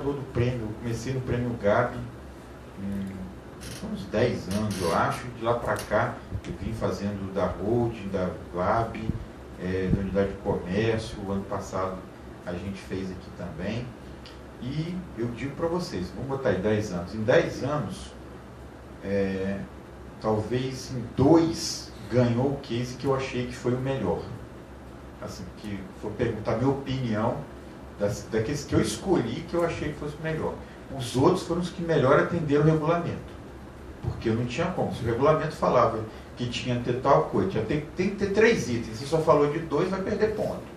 avaliador do prêmio. Eu comecei no prêmio Gabi uns 10 anos, eu acho. De lá para cá, eu vim fazendo da Holding, da Lab, da Unidade de Comércio. O ano passado a gente fez aqui também. E eu digo para vocês, vamos botar aí 10 anos. Em 10 anos, talvez em 2 ganhou o case que eu achei que foi o melhor. Assim, que for perguntar a minha opinião, daqueles que eu escolhi, que eu achei que fosse o melhor. Os outros foram os que melhor atenderam o regulamento. Porque eu não tinha como. Se o regulamento falava que tinha que ter tal coisa, tem que ter 3 itens. Se só falou de 2, vai perder ponto.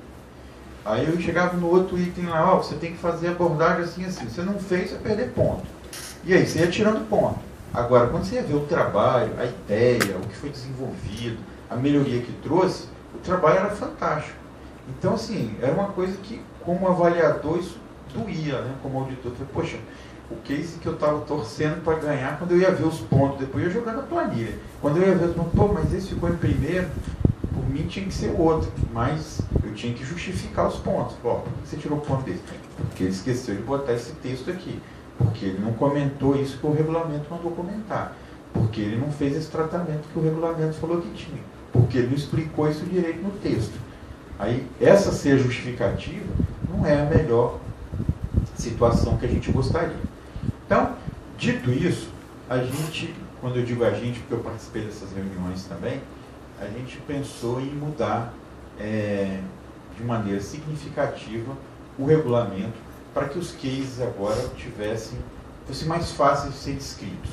Aí eu chegava no outro item lá, você tem que fazer a abordagem assim, assim. Se você não fez, vai perder ponto. E aí, você ia tirando ponto. Agora, quando você ia ver o trabalho, a ideia, o que foi desenvolvido, a melhoria que trouxe, o trabalho era fantástico. Então, assim, era uma coisa que, como avaliador, isso doía, né? Como auditor, eu falei, poxa, o case que eu estava torcendo para ganhar, quando eu ia ver os pontos, depois eu ia jogar na planilha. Quando eu ia ver os pontos, mas esse ficou em primeiro, por mim tinha que ser o outro, mas eu tinha que justificar os pontos. Por que você tirou o ponto desse? Porque ele esqueceu de botar esse texto aqui. Porque ele não comentou isso que o regulamento mandou comentar. Porque ele não fez esse tratamento que o regulamento falou que tinha. Porque ele não explicou isso direito no texto. Aí, essa ser a justificativa, não é a melhor situação que a gente gostaria. Então, dito isso, a gente, quando eu digo a gente, porque eu participei dessas reuniões também, a gente pensou em mudar de maneira significativa o regulamento para que os cases agora fossem mais fáceis de ser descritos.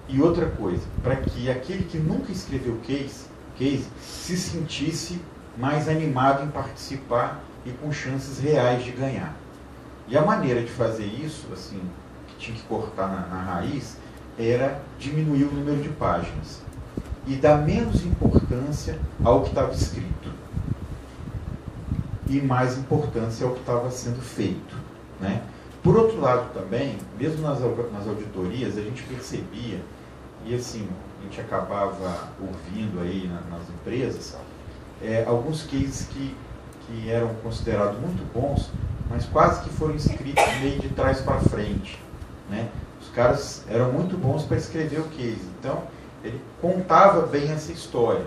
E outra coisa, para que aquele que nunca escreveu case se sentisse mais animado em participar e com chances reais de ganhar. E a maneira de fazer isso, assim, que tinha que cortar na raiz, era diminuir o número de páginas e dar menos importância ao que estava escrito e mais importância ao que estava sendo feito, né? Por outro lado também, mesmo nas auditorias, a gente percebia, e assim, a gente acabava ouvindo aí nas empresas, alguns cases que eram considerados muito bons, mas quase que foram escritos meio de trás para frente, né? Os caras eram muito bons para escrever o case, então ele contava bem essa história,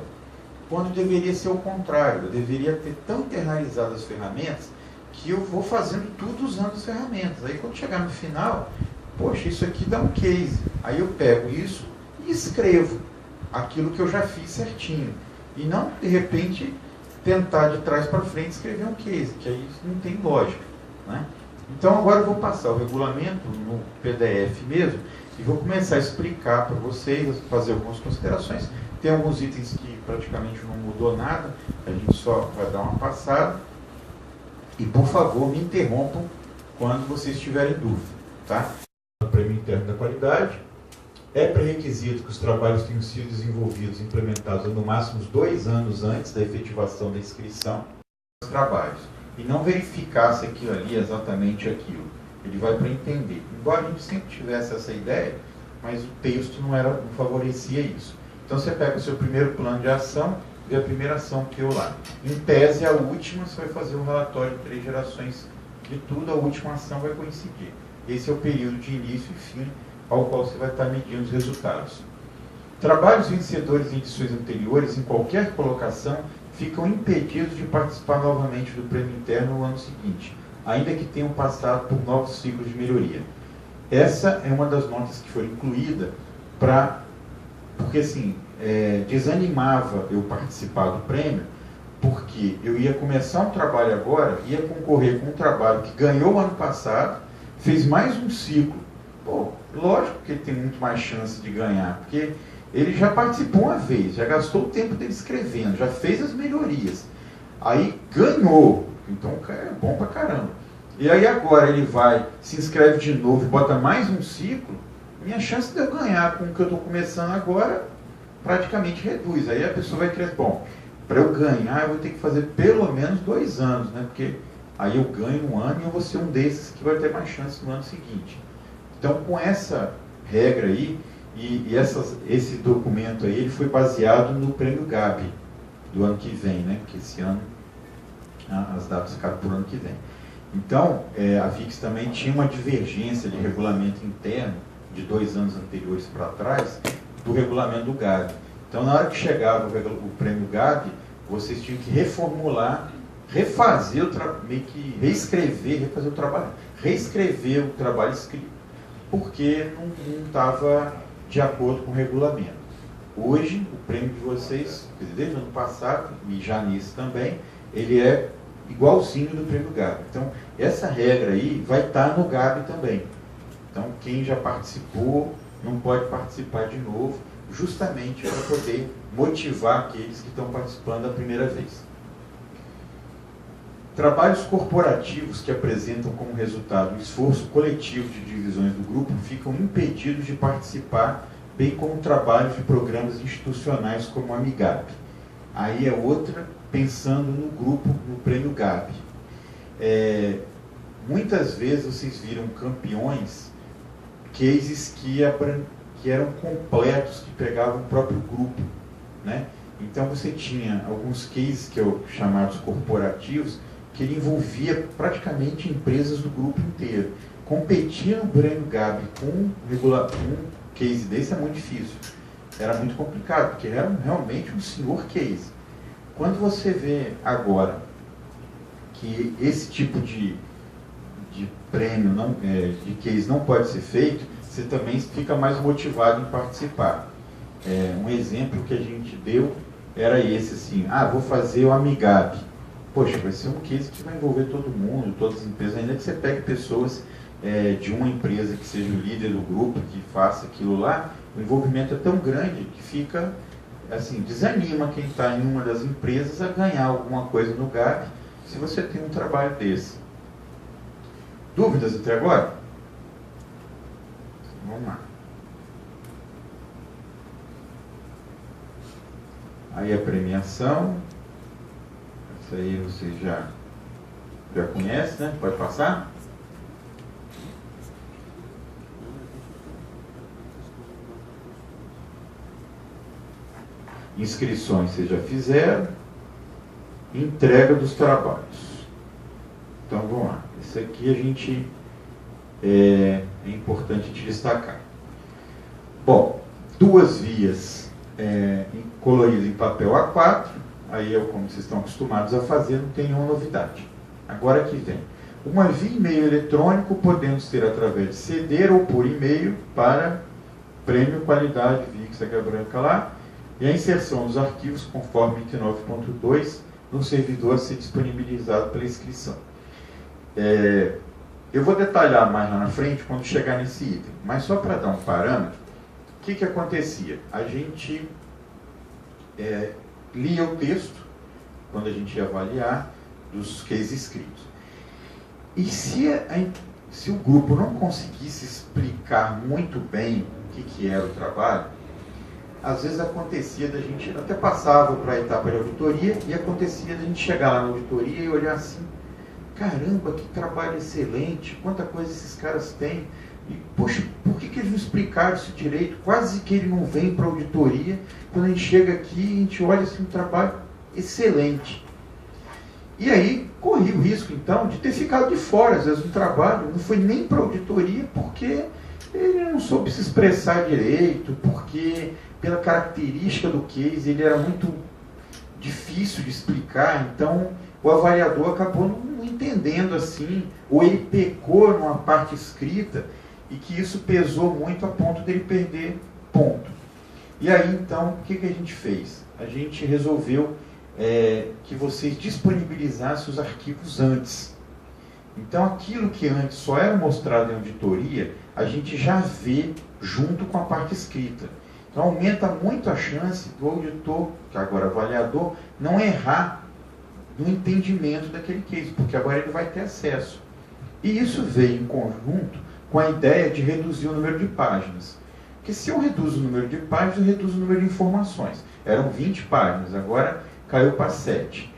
quando deveria ser o contrário. Eu deveria ter tão internalizado as ferramentas que eu vou fazendo tudo usando as ferramentas. Aí quando chegar no final, poxa, isso aqui dá um case. Aí eu pego isso e escrevo aquilo que eu já fiz certinho. E não, de repente, tentar de trás para frente escrever um case, que aí não tem lógica, né? Então agora eu vou passar o regulamento no PDF mesmo e vou começar a explicar para vocês, fazer algumas considerações. Tem alguns itens que praticamente não mudou nada, a gente só vai dar uma passada. E, por favor, me interrompam quando vocês tiverem dúvida, tá? O Prêmio Interno da Qualidade é pré-requisito que os trabalhos tenham sido desenvolvidos e implementados no máximo 2 anos antes da efetivação da inscrição dos trabalhos. E não verificar se aquilo ali é exatamente aquilo. Ele vai para entender. Embora a gente sempre tivesse essa ideia, mas o texto não favorecia isso. Então você pega o seu primeiro plano de ação e a primeira ação que eu lá. Em tese, a última, você vai fazer um relatório de 3 gerações de tudo, a última ação vai coincidir. Esse é o período de início e fim ao qual você vai estar medindo os resultados. Trabalhos vencedores em edições anteriores, em qualquer colocação, ficam impedidos de participar novamente do prêmio interno no ano seguinte, ainda que tenham passado por novos ciclos de melhoria. Essa é uma das notas que foi incluída porque assim, desanimava eu participar do prêmio, porque eu ia começar um trabalho agora, ia concorrer com um trabalho que ganhou ano passado, fez mais um ciclo. Pô, lógico que ele tem muito mais chance de ganhar, porque ele já participou uma vez, já gastou o tempo dele escrevendo, já fez as melhorias, aí ganhou, então o cara é bom pra caramba. E aí agora ele vai, se inscreve de novo e bota mais um ciclo, minha chance de eu ganhar com o que eu estou começando agora praticamente reduz. Aí a pessoa vai querer, bom, para eu ganhar eu vou ter que fazer pelo menos 2 anos, né? Porque aí eu ganho um ano e eu vou ser um desses que vai ter mais chance no ano seguinte. Então, com essa regra aí, esse documento aí, ele foi baseado no Prêmio Gabi do ano que vem, né? Porque esse ano as datas ficaram por ano que vem. Então, a VIX também tinha uma divergência de regulamento interno de 2 anos anteriores para trás do regulamento do GAB. Então, na hora que chegava o prêmio GAB, vocês tinham que reformular, refazer meio que reescrever o trabalho escrito, porque não estava de acordo com o regulamento. Hoje, o prêmio de vocês, desde o ano passado, e já nesse também, ele é igualzinho do prêmio GAB. Então, essa regra aí vai estar no GAB também. Então, quem já participou não pode participar de novo, justamente para poder motivar aqueles que estão participando a primeira vez. Trabalhos corporativos que apresentam como resultado o esforço coletivo de divisões do grupo ficam impedidos de participar, bem como trabalhos de programas institucionais como a MIGAB. Aí é outra, pensando no grupo, no prêmio GAB. Muitas vezes vocês viram campeões, cases que eram completos, que pegavam o próprio grupo, né? Então você tinha alguns cases chamados corporativos, que ele envolvia praticamente empresas do grupo inteiro. Competir no prêmio GAB com um case desse é muito difícil. Era muito complicado, porque era realmente um senhor case. Quando você vê agora que esse tipo de prêmio, de case não pode ser feito, você também fica mais motivado em participar. Um exemplo que a gente deu era esse, assim, vou fazer o Amigab. Poxa, vai ser um case que vai envolver todo mundo, todas as empresas, ainda que você pegue pessoas de uma empresa que seja o líder do grupo, que faça aquilo lá, o envolvimento é tão grande que fica, assim, desanima quem está em uma das empresas a ganhar alguma coisa no GAB, se você tem um trabalho desse. Dúvidas até agora? Vamos lá. Aí a premiação. Isso aí vocês já conhecem, né? Pode passar? Inscrições vocês já fizeram. Entrega dos trabalhos. Então vamos lá. Isso aqui a gente é importante de destacar. Bom, 2 vias coloridas em papel A4. Aí, como vocês estão acostumados a fazer, não tem nenhuma novidade. Agora que vem. Uma via e-mail eletrônico, podendo ser através de CD ou por e-mail para prêmio qualidade VIX Águia Branca lá, e a inserção dos arquivos conforme 29.2 no servidor a ser disponibilizado pela inscrição. Eu vou detalhar mais lá na frente quando chegar nesse item, mas só para dar um parâmetro, o que acontecia? A gente lia o texto, quando a gente ia avaliar, dos cases escritos. E se o grupo não conseguisse explicar muito bem o que era o trabalho, às vezes acontecia da gente, até passava para a etapa de auditoria, e acontecia da gente chegar lá na auditoria e olhar assim, caramba, que trabalho excelente, quanta coisa esses caras têm, e poxa, por que eles não explicaram isso direito? Quase que ele não vem para a auditoria, quando a gente chega aqui, a gente olha assim, um trabalho excelente. E aí, corri o risco, então, de ter ficado de fora, às vezes, do trabalho, não foi nem para a auditoria, porque ele não soube se expressar direito, porque, pela característica do case, ele era muito difícil de explicar, então o avaliador acabou não entendendo assim, ou ele pecou numa parte escrita, e que isso pesou muito a ponto dele perder ponto. E aí, então, o que a gente fez? A gente resolveu que vocês disponibilizassem os arquivos antes. Então, aquilo que antes só era mostrado em auditoria, a gente já vê junto com a parte escrita. Então, aumenta muito a chance do auditor, que agora é avaliador, não errar no entendimento daquele case, porque agora ele vai ter acesso. E isso veio em conjunto com a ideia de reduzir o número de páginas. Porque se eu reduzo o número de páginas, eu reduzo o número de informações. Eram 20 páginas, agora caiu para 7.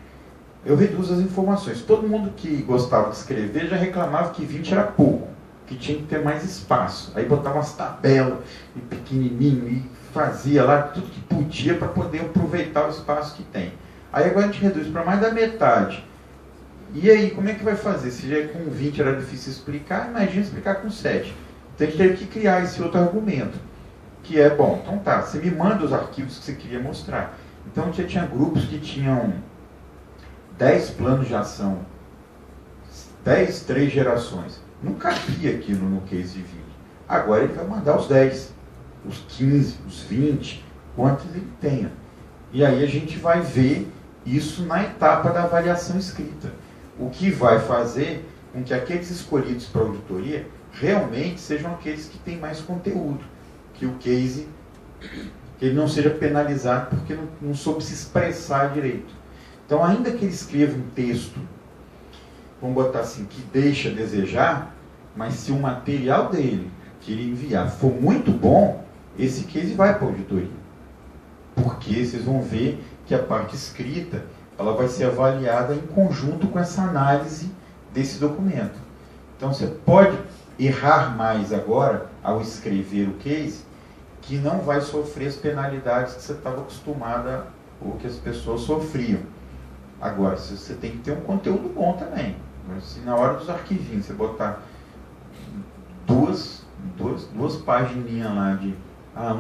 Eu reduzo as informações. Todo mundo que gostava de escrever já reclamava que 20 era pouco, que tinha que ter mais espaço. Aí botava umas tabelas e pequenininho e fazia lá tudo que podia para poder aproveitar o espaço que tem. Aí agora a gente reduz para mais da metade. E aí, como é que vai fazer? Se já com 20 era difícil explicar, imagina explicar com 7. Então a gente teve que criar esse outro argumento, que é, bom, então tá, você me manda os arquivos que você queria mostrar. Então já tinha grupos que tinham 10 planos de ação, 3 gerações. Não cabia aquilo no case de vídeo. Agora ele vai mandar os 10, os 15, os 20, quantos ele tenha. E aí a gente vai ver isso na etapa da avaliação escrita. O que vai fazer com que aqueles escolhidos para a auditoria realmente sejam aqueles que têm mais conteúdo, que o case que ele não seja penalizado porque não soube se expressar direito. Então, ainda que ele escreva um texto, vamos botar assim, que deixa a desejar, mas se o material dele que ele enviar for muito bom, esse case vai para a auditoria. Porque vocês vão ver que a parte escrita ela vai ser avaliada em conjunto com essa análise desse documento. Então, você pode errar mais agora ao escrever o case, que não vai sofrer as penalidades que você estava acostumada ou que as pessoas sofriam. Agora, você tem que ter um conteúdo bom também. Se na hora dos arquivinhos você botar duas pagininhas lá de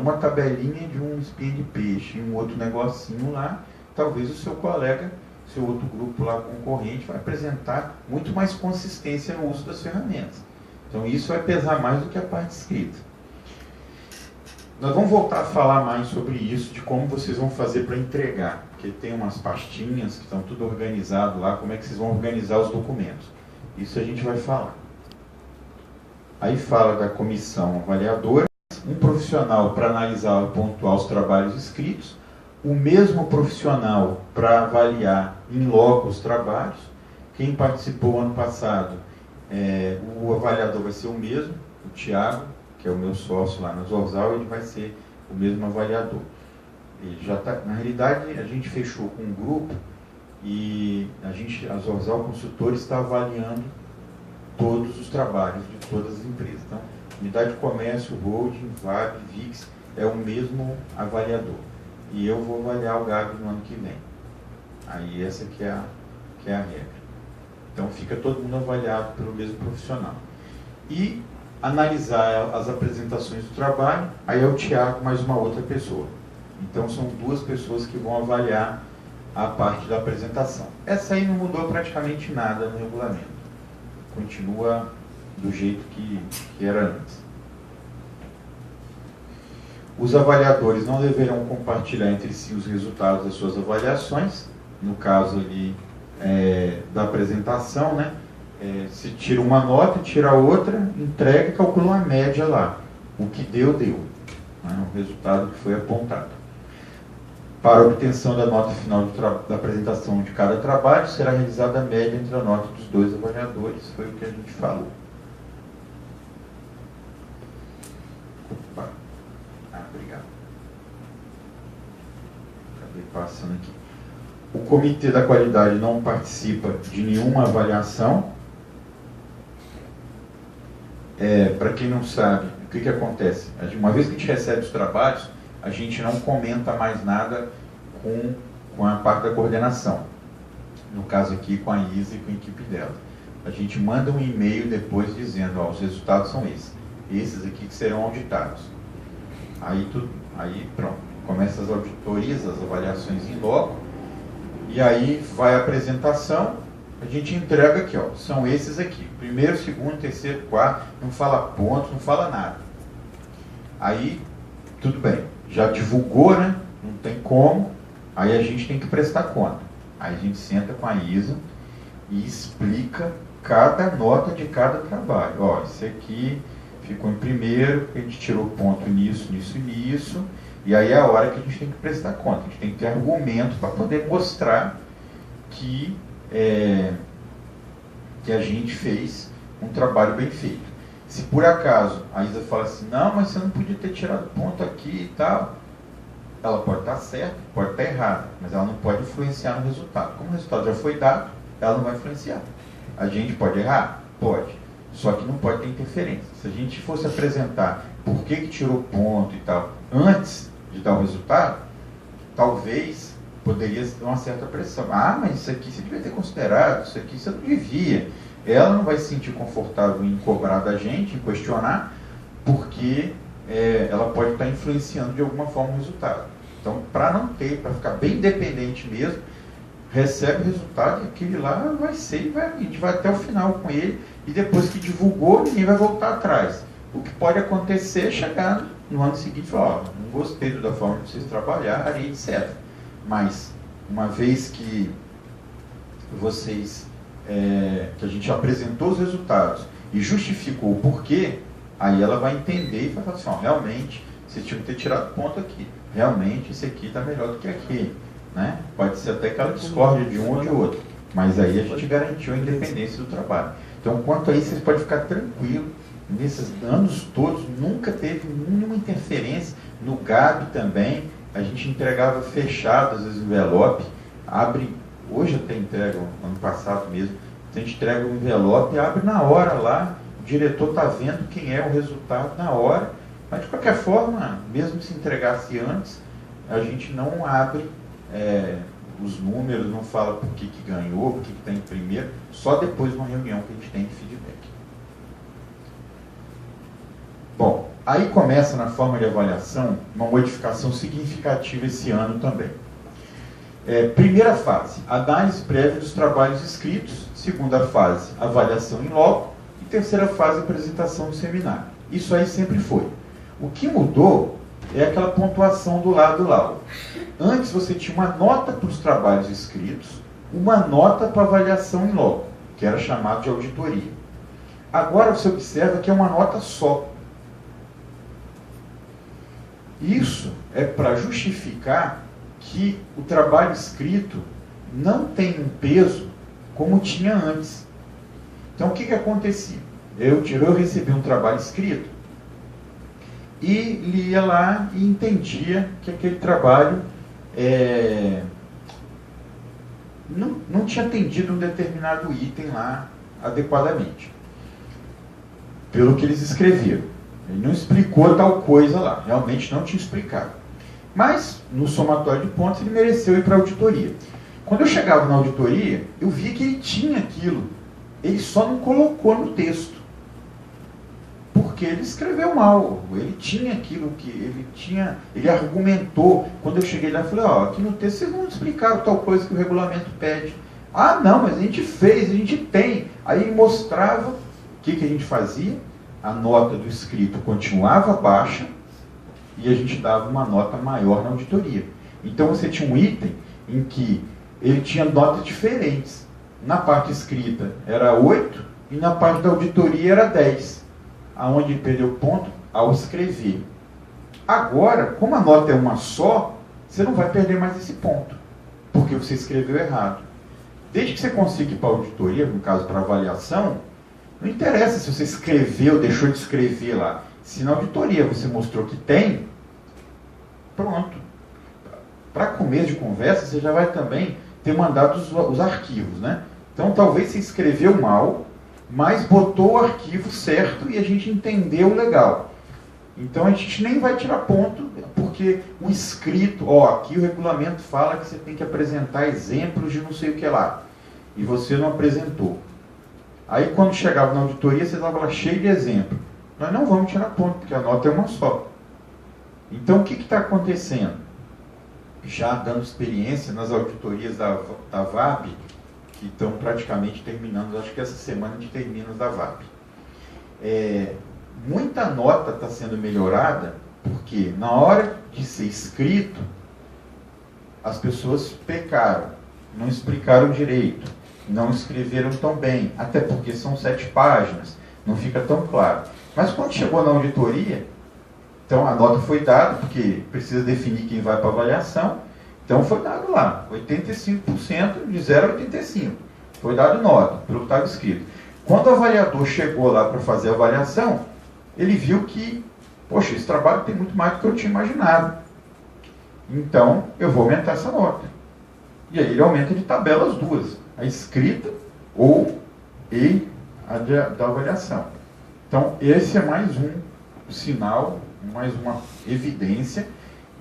uma tabelinha de um espinho de peixe e um outro negocinho lá, talvez o seu colega, seu outro grupo lá concorrente vai apresentar muito mais consistência no uso das ferramentas. Então isso vai pesar mais do que a parte escrita. Nós vamos voltar a falar mais sobre isso, de como vocês vão fazer para entregar, porque tem umas pastinhas que estão tudo organizado lá, como é que vocês vão organizar os documentos. Isso a gente vai falar. Aí fala da comissão avaliadora, um profissional para analisar e pontuar os trabalhos escritos, o mesmo profissional para avaliar em loco os trabalhos. Quem participou ano passado, o avaliador vai ser o mesmo, o Tiago, que é o meu sócio lá na Zorzal, ele vai ser o mesmo avaliador. Ele já tá, na realidade, a gente fechou com um grupo e a Zorzal Consultores está avaliando todos os trabalhos de todas as empresas. Então, Unidade de Comércio, Holding, VAB, VIX, é o mesmo avaliador. E eu vou avaliar o GAB no ano que vem. Aí essa que é a regra. Então fica todo mundo avaliado pelo mesmo profissional. E analisar as apresentações do trabalho, aí é o Tiago mais uma outra pessoa. Então são 2 pessoas que vão avaliar a parte da apresentação. Essa aí não mudou praticamente nada no regulamento. Continua do jeito que era antes. Os avaliadores não deverão compartilhar entre si os resultados das suas avaliações, no caso ali da apresentação, né? Se tira uma nota, tira outra, entrega e calcula uma média lá. O que deu, deu. Né? O resultado que foi apontado. Para a obtenção da nota final da apresentação de cada trabalho, será realizada a média entre a nota dos 2 avaliadores. Foi o que a gente falou. Opa. Obrigado. Acabei passando aqui. O Comitê da Qualidade não participa de nenhuma avaliação. Para quem não sabe, o que acontece? Uma vez que a gente recebe os trabalhos, a gente não comenta mais nada com a parte da coordenação. No caso aqui, com a Isa e com a equipe dela. A gente manda um e-mail depois dizendo, os resultados são esses. Esses aqui que serão auditados. Aí pronto, começa as auditorias, as avaliações em loco, e aí vai a apresentação, a gente entrega aqui, são esses aqui, 1º, 2º, 3º, 4º, não fala ponto, não fala nada. Aí, tudo bem, já divulgou, né? Não tem como, aí a gente tem que prestar conta. Aí a gente senta com a Isa e explica cada nota de cada trabalho. Esse aqui ficou em 1º, a gente tirou ponto nisso, nisso e nisso, e aí é a hora que a gente tem que prestar conta. A gente tem que ter argumento para poder mostrar que a gente fez um trabalho bem feito. Se por acaso a Isa fala assim, não, mas você não podia ter tirado ponto aqui e tal, ela pode estar certa, pode estar errada, mas ela não pode influenciar no resultado. Como o resultado já foi dado, ela não vai influenciar. A gente pode errar? Pode. Só que não pode ter interferência. Se a gente fosse apresentar por que tirou ponto e tal, antes de dar o resultado, talvez poderia ter uma certa pressão. Ah, mas isso aqui você devia ter considerado, isso aqui você não devia. Ela não vai se sentir confortável em cobrar da gente, em questionar, porque ela pode estar influenciando de alguma forma o resultado. Então, para não ter, para ficar bem independente mesmo, recebe o resultado e aquele lá vai ser, a gente vai até o final com ele, e depois que divulgou, ninguém vai voltar atrás. O que pode acontecer é chegar no ano seguinte e falar, não gostei da forma de vocês trabalharem, etc. Mas, uma vez que vocês, que a gente apresentou os resultados e justificou o porquê, aí ela vai entender e vai falar assim, realmente, vocês tinham que ter tirado ponto aqui. Realmente, esse aqui está melhor do que aquele. Né? Pode ser até que ela discorde de um ou de outro, mas aí a gente garantiu a independência do trabalho. Então, quanto a isso, vocês podem ficar tranquilos. Nesses anos todos, nunca teve nenhuma interferência. No GAB também, a gente entregava fechado as envelopes, abre, hoje até entrega, ano passado mesmo, a gente entrega o envelope, abre na hora lá, o diretor está vendo quem é o resultado na hora, mas de qualquer forma, mesmo se entregasse antes, a gente não abre os números, não fala por que ganhou, por que está em primeiro, só depois de uma reunião que a gente tem de feedback. Bom, aí começa na forma de avaliação uma modificação significativa esse ano também. Primeira fase, análise prévia dos trabalhos escritos. Segunda fase, avaliação em loco. E terceira fase, apresentação do seminário. Isso aí sempre foi. O que mudou é aquela pontuação do lado lá. Antes você tinha uma nota para os trabalhos escritos, uma nota para avaliação em loco, que era chamado de auditoria. Agora você observa que é uma nota só. Isso é para justificar que o trabalho escrito não tem um peso como tinha antes. Então o que acontecia? Eu recebi um trabalho escrito e lia lá e entendia que aquele trabalho não tinha atendido um determinado item lá adequadamente, pelo que eles escreveram. Ele não explicou tal coisa lá, realmente não tinha explicado. Mas, no somatório de pontos, ele mereceu ir para a auditoria. Quando eu chegava na auditoria, eu via que ele tinha aquilo, ele só não colocou no texto. Porque ele escreveu mal, ele tinha aquilo que ele tinha, ele argumentou. Quando eu cheguei lá, eu falei, aqui no texto vocês não explicaram tal coisa que o regulamento pede. Ah, não, mas a gente fez, a gente tem. Aí ele mostrava o que a gente fazia, a nota do escrito continuava baixa e a gente dava uma nota maior na auditoria. Então você tinha um item em que ele tinha notas diferentes. Na parte escrita era 8 e na parte da auditoria era 10. Aonde ele perdeu ponto? Ao escrever. Agora, como a nota é uma só, você não vai perder mais esse ponto, porque você escreveu errado. Desde que você consiga ir para a auditoria, no caso para avaliação, não interessa se você escreveu ou deixou de escrever lá. Se na auditoria você mostrou que tem, pronto. Para começo de conversa, você já vai também ter mandado os arquivos, né? Então, talvez você escreveu mal, mas botou o arquivo certo e a gente entendeu legal. Então, a gente nem vai tirar ponto, porque o escrito, aqui o regulamento fala que você tem que apresentar exemplos de não sei o que lá. E você não apresentou. Aí, quando chegava na auditoria, você estava lá cheio de exemplo. Nós não vamos tirar ponto, porque a nota é uma só. Então, o que está acontecendo? Já dando experiência nas auditorias da VAB, que estão praticamente terminando, acho que essa semana a gente termina as da VAB. Muita nota está sendo melhorada, porque na hora de ser escrito, as pessoas pecaram, não explicaram direito, não escreveram tão bem, até porque são 7 páginas, não fica tão claro. Mas quando chegou na auditoria, então a nota foi dada, porque precisa definir quem vai para a avaliação, então foi dado lá, 85% de 0 a 85%. Foi dado nota, pelo que estava escrito. Quando o avaliador chegou lá para fazer a avaliação, ele viu que, poxa, esse trabalho tem muito mais do que eu tinha imaginado. Então, eu vou aumentar essa nota. E aí ele aumenta de tabela as duas, a escrita e a da avaliação. Então, esse é mais um sinal, mais uma evidência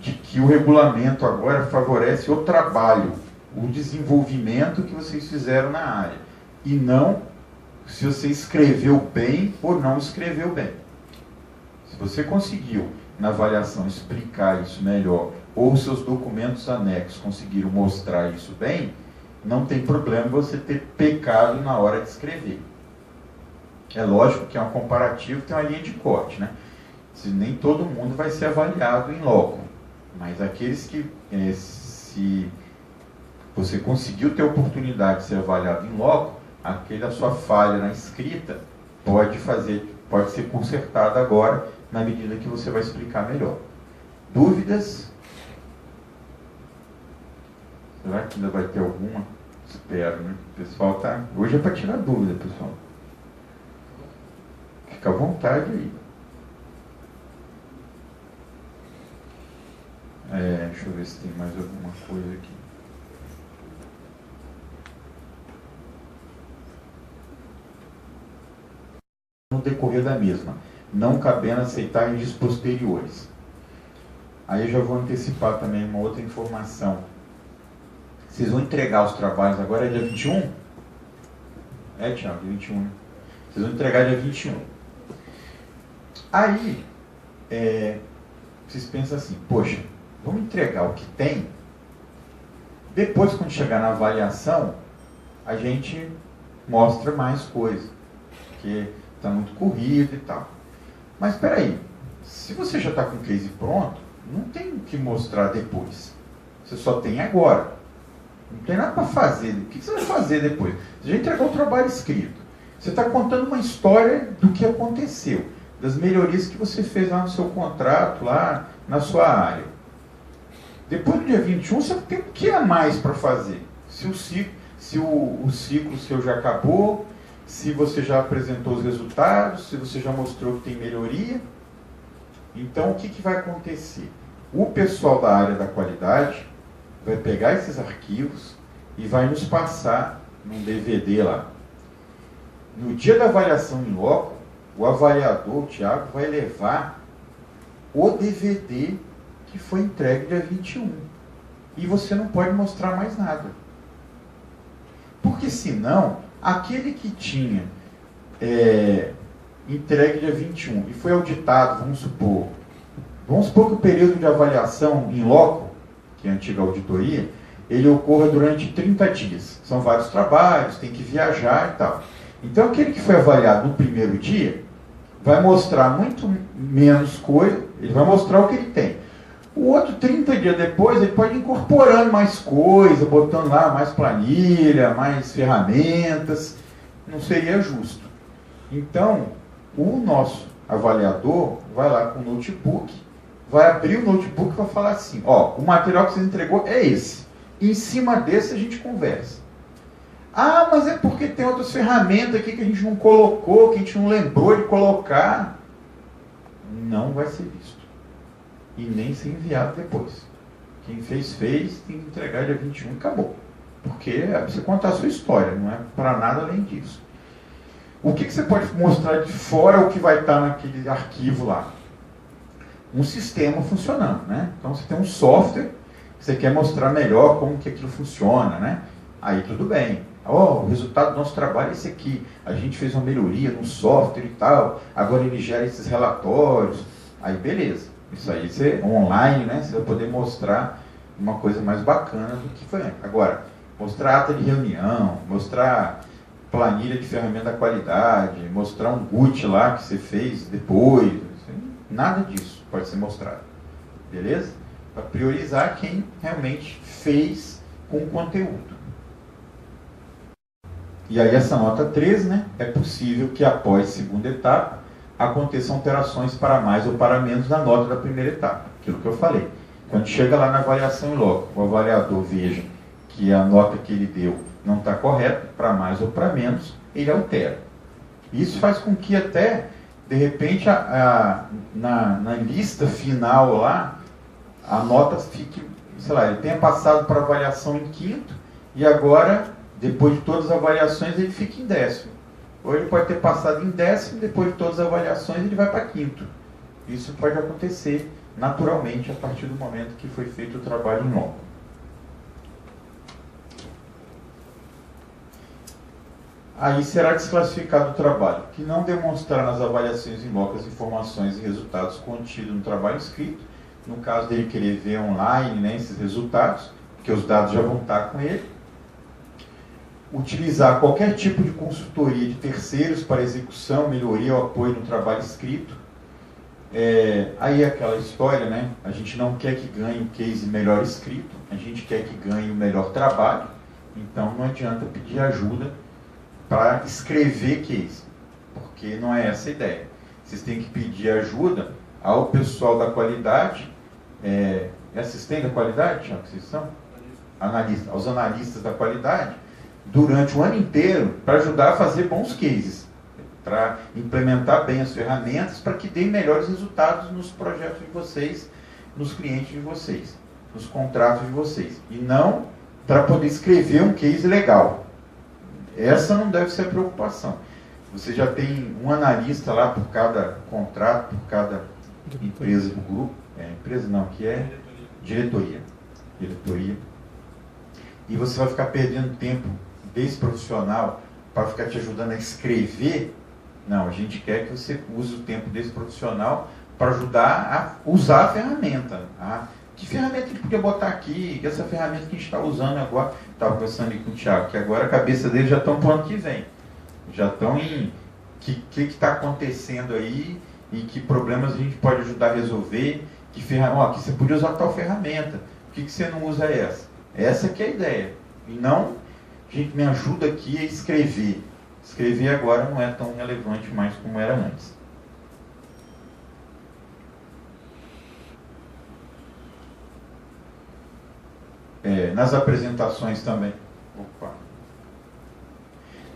de que o regulamento agora favorece o trabalho, o desenvolvimento que vocês fizeram na área, e não se você escreveu bem ou não escreveu bem. Se você conseguiu, na avaliação, explicar isso melhor, ou seus documentos anexos conseguiram mostrar isso bem, não tem problema você ter pecado na hora de escrever. É lógico que é um comparativo, tem uma linha de corte, né? Nem todo mundo vai ser avaliado em loco, mas aqueles que, se você conseguiu ter a oportunidade de ser avaliado em loco, aquela sua falha na escrita pode ser consertada agora, na medida que você vai explicar melhor. Dúvidas? Será que ainda vai ter alguma? Espero, né? O pessoal tá... Hoje é para tirar dúvida, pessoal. Fica à vontade aí. Deixa eu ver se tem mais alguma coisa aqui. No decorrer da mesma, não cabendo aceitar registros posteriores. Aí eu já vou antecipar também uma outra informação. Vocês vão entregar os trabalhos agora, é dia 21? Tiago, dia 21, né? Vocês vão entregar dia 21. Aí, vocês pensam assim, poxa, vamos entregar o que tem, depois quando chegar na avaliação, a gente mostra mais coisa, porque está muito corrido e tal. Mas espera aí, se você já está com o case pronto, não tem o que mostrar depois. Você só tem agora. Não tem nada para fazer. O que você vai fazer depois? Você já entregou o trabalho escrito. Você está contando uma história do que aconteceu, das melhorias que você fez lá no seu contrato, lá na sua área. Depois do dia 21, você tem o que a mais para fazer? Se o ciclo seu já acabou, se você já apresentou os resultados, se você já mostrou que tem melhoria. Então, o que vai acontecer? O pessoal da área da qualidade vai pegar esses arquivos e vai nos passar num DVD lá. No dia da avaliação em loco, o avaliador, o Tiago, vai levar o DVD que foi entregue dia 21. E você não pode mostrar mais nada. Porque senão, aquele que tinha entregue dia 21 e foi auditado, vamos supor que o período de avaliação em loco, que é a antiga auditoria, ele ocorra durante 30 dias. São vários trabalhos, tem que viajar e tal. Então, aquele que foi avaliado no primeiro dia, vai mostrar muito menos coisa, ele vai mostrar o que ele tem. O outro, 30 dias depois, ele pode ir incorporando mais coisa, botando lá mais planilha, mais ferramentas. Não seria justo. Então, o nosso avaliador vai lá com o notebook, vai abrir o notebook e vai falar assim, o material que você entregou é esse. Em cima desse a gente conversa. Ah, mas é porque tem outras ferramentas aqui que a gente não colocou, que a gente não lembrou de colocar. Não vai ser visto. E nem ser enviado depois. Quem fez, tem que entregar dia 21 e acabou. Porque é para você contar a sua história, não é para nada além disso. O que você pode mostrar de fora o que vai estar naquele arquivo lá? Um sistema funcionando, né? Então você tem um software, você quer mostrar melhor como que aquilo funciona, né? Aí tudo bem. O resultado do nosso trabalho é esse aqui. A gente fez uma melhoria no software e tal, agora ele gera esses relatórios. Aí beleza. Isso aí você online, né? Você vai poder mostrar uma coisa mais bacana do que foi antes. Agora, mostrar ata de reunião, mostrar planilha de ferramenta da qualidade, mostrar um GUT lá que você fez depois, nada disso pode ser mostrado. Beleza? Para priorizar quem realmente fez com conteúdo. E aí essa nota 3, né? É possível que após a segunda etapa aconteçam alterações para mais ou para menos na nota da primeira etapa. Aquilo que eu falei. Quando chega lá na avaliação em loco, o avaliador veja que a nota que ele deu não está correta, para mais ou para menos, ele altera. Isso faz com que até, de repente, na lista final lá, a nota fique, sei lá, ele tenha passado para avaliação em quinto, e agora, depois de todas as avaliações, ele fica em 10º. Ou ele pode ter passado em 10º, depois de todas as avaliações, ele vai para quinto. Isso pode acontecer naturalmente a partir do momento que foi feito o trabalho em loco. Aí será desclassificado o trabalho que não demonstrar nas avaliações em loco as informações e resultados contidos no trabalho escrito. No caso dele querer ver online, né, esses resultados, porque os dados já vão estar com ele. Utilizar qualquer tipo de consultoria de terceiros para execução, melhoria ou apoio no trabalho escrito. Aí é aquela história, né? A gente não quer que ganhe o case melhor escrito, a gente quer que ganhe o melhor trabalho, então não adianta pedir ajuda para escrever case, porque não é essa a ideia. Vocês têm que pedir ajuda ao pessoal da qualidade, assistente da qualidade, Tiago, que vocês são? Analista, aos analistas da qualidade, durante o ano inteiro, para ajudar a fazer bons cases, para implementar bem as ferramentas, para que deem melhores resultados nos projetos de vocês, nos clientes de vocês, nos contratos de vocês, e não para poder escrever um case legal. Essa não deve ser a preocupação. Você já tem um analista lá por cada contrato, por cada empresa do grupo. Empresa não, que é diretoria. E você vai ficar perdendo tempo desse profissional para ficar te ajudando a escrever. Não, a gente quer que você use o tempo desse profissional para ajudar a usar a ferramenta. Que ferramenta a gente podia botar aqui? Essa ferramenta que a gente está usando agora. Estava conversando com o Thiago, que agora a cabeça dele já estão para o ano que vem. Já estão em o que está acontecendo aí e que problemas a gente pode ajudar a resolver. Que ferramenta, que você podia usar tal ferramenta. Por que você não usa essa? Essa que é a ideia. E não, gente, me ajuda aqui a escrever. Escrever agora não é tão relevante mais como era antes. Nas apresentações também.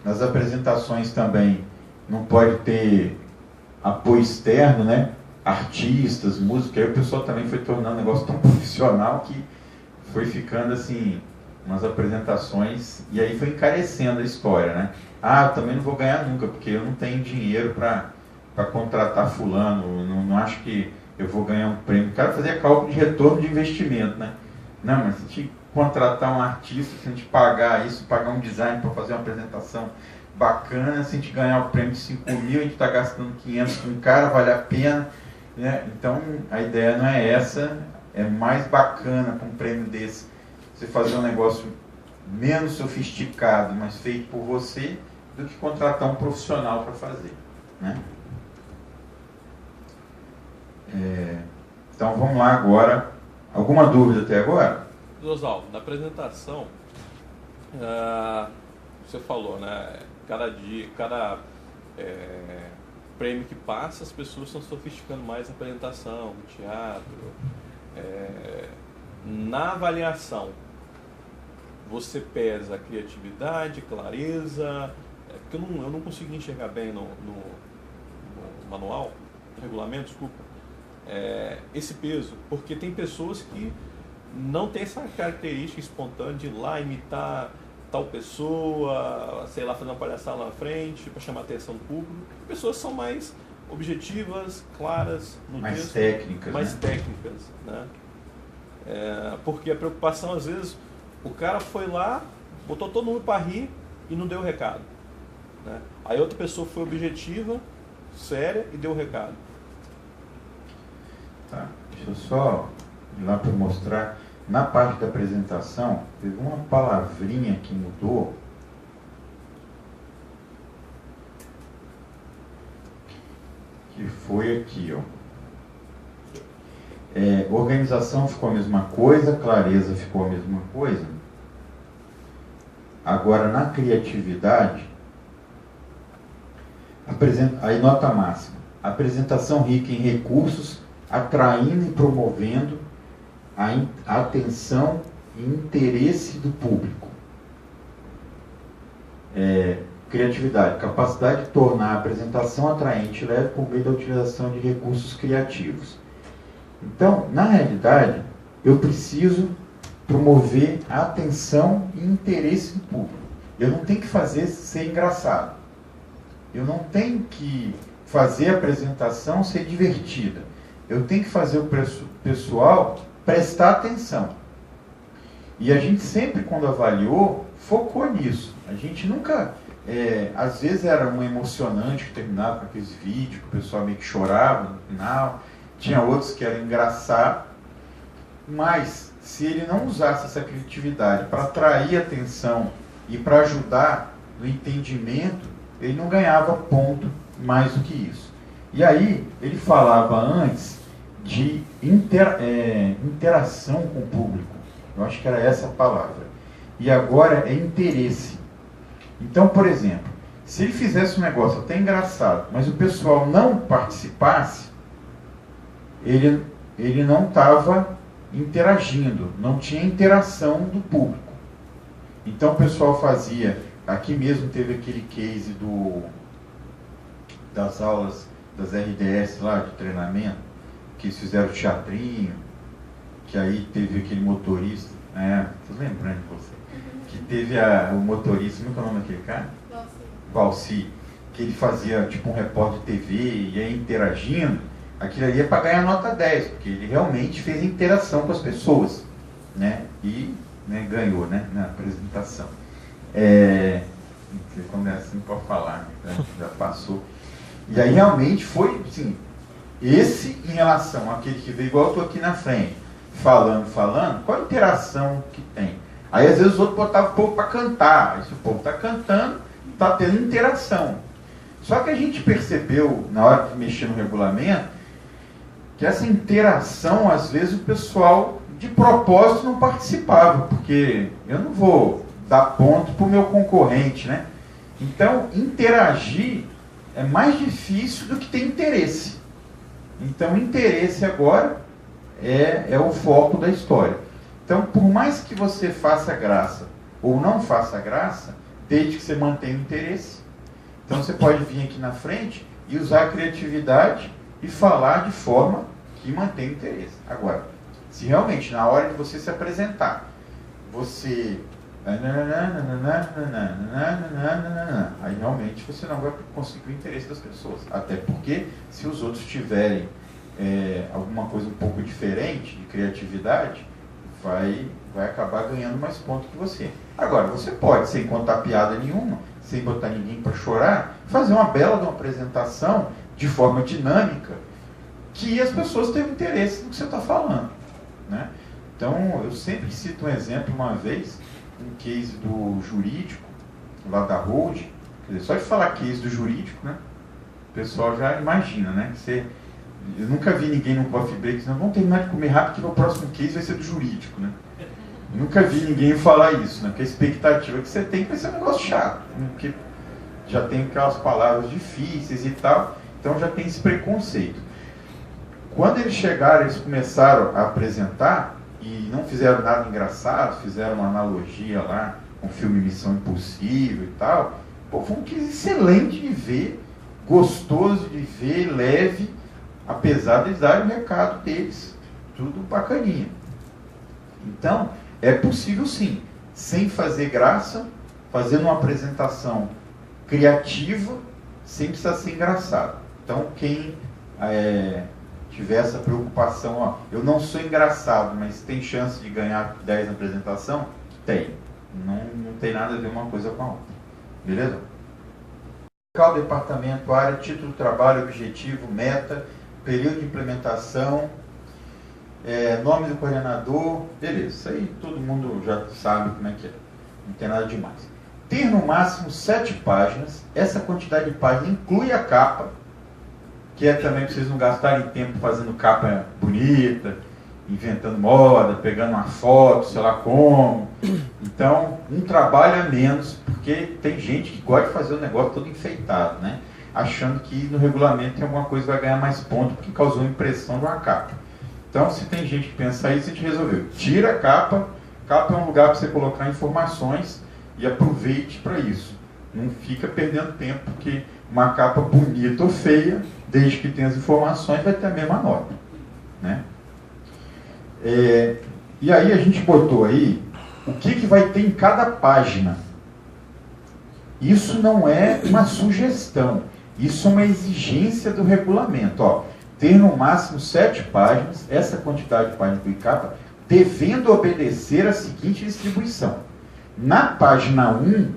Nas apresentações também não pode ter apoio externo, né? Artistas, música. Aí o pessoal também foi tornando um negócio tão profissional que foi ficando assim, umas apresentações, e aí foi encarecendo a história, né? Eu também não vou ganhar nunca, porque eu não tenho dinheiro para contratar fulano, não acho que eu vou ganhar um prêmio. O cara fazia cálculo de retorno de investimento, né? Não, mas se a gente contratar um artista, se a gente pagar isso, pagar um design para fazer uma apresentação bacana, se a gente ganhar o prêmio de 5 mil, a gente está gastando 500 com um cara, vale a pena, né? Então a ideia não é essa, é mais bacana com um prêmio desse, você fazer um negócio menos sofisticado, mas feito por você, do que contratar um profissional para fazer, né? Então vamos lá agora. Alguma dúvida até agora? Oswaldo, na apresentação, você falou, né? Cada prêmio que passa, as pessoas estão sofisticando mais a apresentação, o teatro. Na avaliação, você pesa a criatividade, clareza, porque eu não consegui enxergar bem no manual, no regulamento, desculpa, esse peso, porque tem pessoas que não tem essa característica espontânea de ir lá imitar tal pessoa, sei lá, fazer uma palhaçada lá na frente para chamar a atenção do público. Pessoas são mais objetivas, claras no mais texto, técnicas, mais né? técnicas, né? Porque a preocupação, às vezes, o cara foi lá, botou todo mundo para rir e não deu o recado, né? Aí outra pessoa foi objetiva, séria e deu o recado. Tá. Deixa eu só ir lá para mostrar. Na parte da apresentação, teve uma palavrinha que mudou. Que foi aqui, ó. Organização ficou a mesma coisa, clareza ficou a mesma coisa. Agora, na criatividade, aí nota máxima. Apresentação rica em recursos, atraindo e promovendo a atenção e interesse do público. Criatividade, capacidade de tornar a apresentação atraente e leve por meio da utilização de recursos criativos. Então, na realidade, eu preciso promover a atenção e interesse do público. Eu não tenho que fazer ser engraçado. Eu não tenho que fazer a apresentação ser divertida. eu tenho que fazer o pessoal prestar atenção. E a gente sempre, quando avaliou, focou nisso. A gente nunca... às vezes era um emocionante que terminava com aqueles vídeos, que o pessoal meio que chorava no final. Tinha outros que eram engraçados. Mas, se ele não usasse essa criatividade para atrair atenção e para ajudar no entendimento, ele não ganhava ponto mais do que isso. E aí, ele falava antes de interação com o público. Eu acho que era essa a palavra. E agora é interesse. Então, por exemplo, se ele fizesse um negócio até engraçado, mas o pessoal não participasse, ele não estava interagindo, não tinha interação do público. Então o pessoal fazia, aqui mesmo teve aquele case das aulas das RDS lá de treinamento, que eles fizeram teatrinho, que aí teve aquele motorista, tô lembrando de você, que teve o motorista, como é o nome daquele cara? Valci, que ele fazia tipo um repórter de TV e ia interagindo, aquilo ali é para ganhar nota 10, porque ele realmente fez interação com as pessoas, né? E ganhou, né, na apresentação. Quando é assim pode falar, né? Já passou. E aí realmente foi, assim, esse em relação àquele que veio, igual eu estou aqui na frente, falando, qual a interação que tem? Aí às vezes os outros botavam o povo para cantar, aí se o povo está cantando, está tendo interação. Só que a gente percebeu, na hora de mexer no regulamento, que essa interação, às vezes, o pessoal de propósito não participava, porque eu não vou dar ponto para o meu concorrente, né? Então, interagir é mais difícil do que ter interesse. Então, interesse agora é o foco da história. Então, por mais que você faça graça ou não faça graça, desde que você mantenha o interesse. Então, você pode vir aqui na frente e usar a criatividade e falar de forma que mantém o interesse. Agora, se realmente na hora de você se apresentar, você... aí realmente você não vai conseguir o interesse das pessoas. Até porque, se os outros tiverem alguma coisa um pouco diferente de criatividade, vai acabar ganhando mais pontos que você. Agora, você pode, sem contar piada nenhuma, sem botar ninguém para chorar, fazer uma bela de uma apresentação de forma dinâmica, que as pessoas tenham interesse no que você está falando, né? Então, eu sempre cito um exemplo, uma vez, um case do jurídico, lá da Hold, quer dizer, só de falar case do jurídico, né, o pessoal já imagina, né, que eu nunca vi ninguém no coffee break dizendo, vamos terminar de comer rápido que o próximo case vai ser do jurídico, né? Eu nunca vi ninguém falar isso, né, porque a expectativa que você tem vai ser um negócio chato, né, porque já tem aquelas palavras difíceis e tal, então já tem esse preconceito. Quando eles chegaram, eles começaram a apresentar e não fizeram nada engraçado, fizeram uma analogia lá com o filme Missão Impossível e tal. Pô, foi um case excelente de ver, gostoso de ver, leve, apesar de eles darem o recado deles, tudo bacaninha. Então, é possível sim, sem fazer graça, fazendo uma apresentação criativa, sem precisar ser engraçado. Então, quem tiver essa preocupação, ó, eu não sou engraçado, mas tem chance de ganhar 10 na apresentação? Tem. Não tem nada a ver uma coisa com a outra. Beleza? Local, departamento, área, título do trabalho, objetivo, meta, período de implementação, nome do coordenador, beleza. Isso aí todo mundo já sabe como é que é. Não tem nada demais. Ter no máximo 7 páginas. Essa quantidade de páginas inclui a capa, que é também para vocês não gastarem tempo fazendo capa bonita, inventando moda, pegando uma foto, sei lá como. Então, um trabalho a menos, porque tem gente que gosta de fazer o negócio todo enfeitado, né? Achando que no regulamento tem alguma coisa que vai ganhar mais ponto, porque causou impressão de uma capa. Então, se tem gente que pensa isso, a gente resolveu. Tira a capa. Capa é um lugar para você colocar informações e aproveite para isso. Não fica perdendo tempo, porque uma capa bonita ou feia, desde que tenha as informações, vai ter a mesma nota, né? E aí a gente botou aí o que vai ter em cada página. Isso não é uma sugestão, isso é uma exigência do regulamento. Ó, ter no máximo 7 páginas, essa quantidade de páginas do capa, devendo obedecer a seguinte distribuição. Na página 1,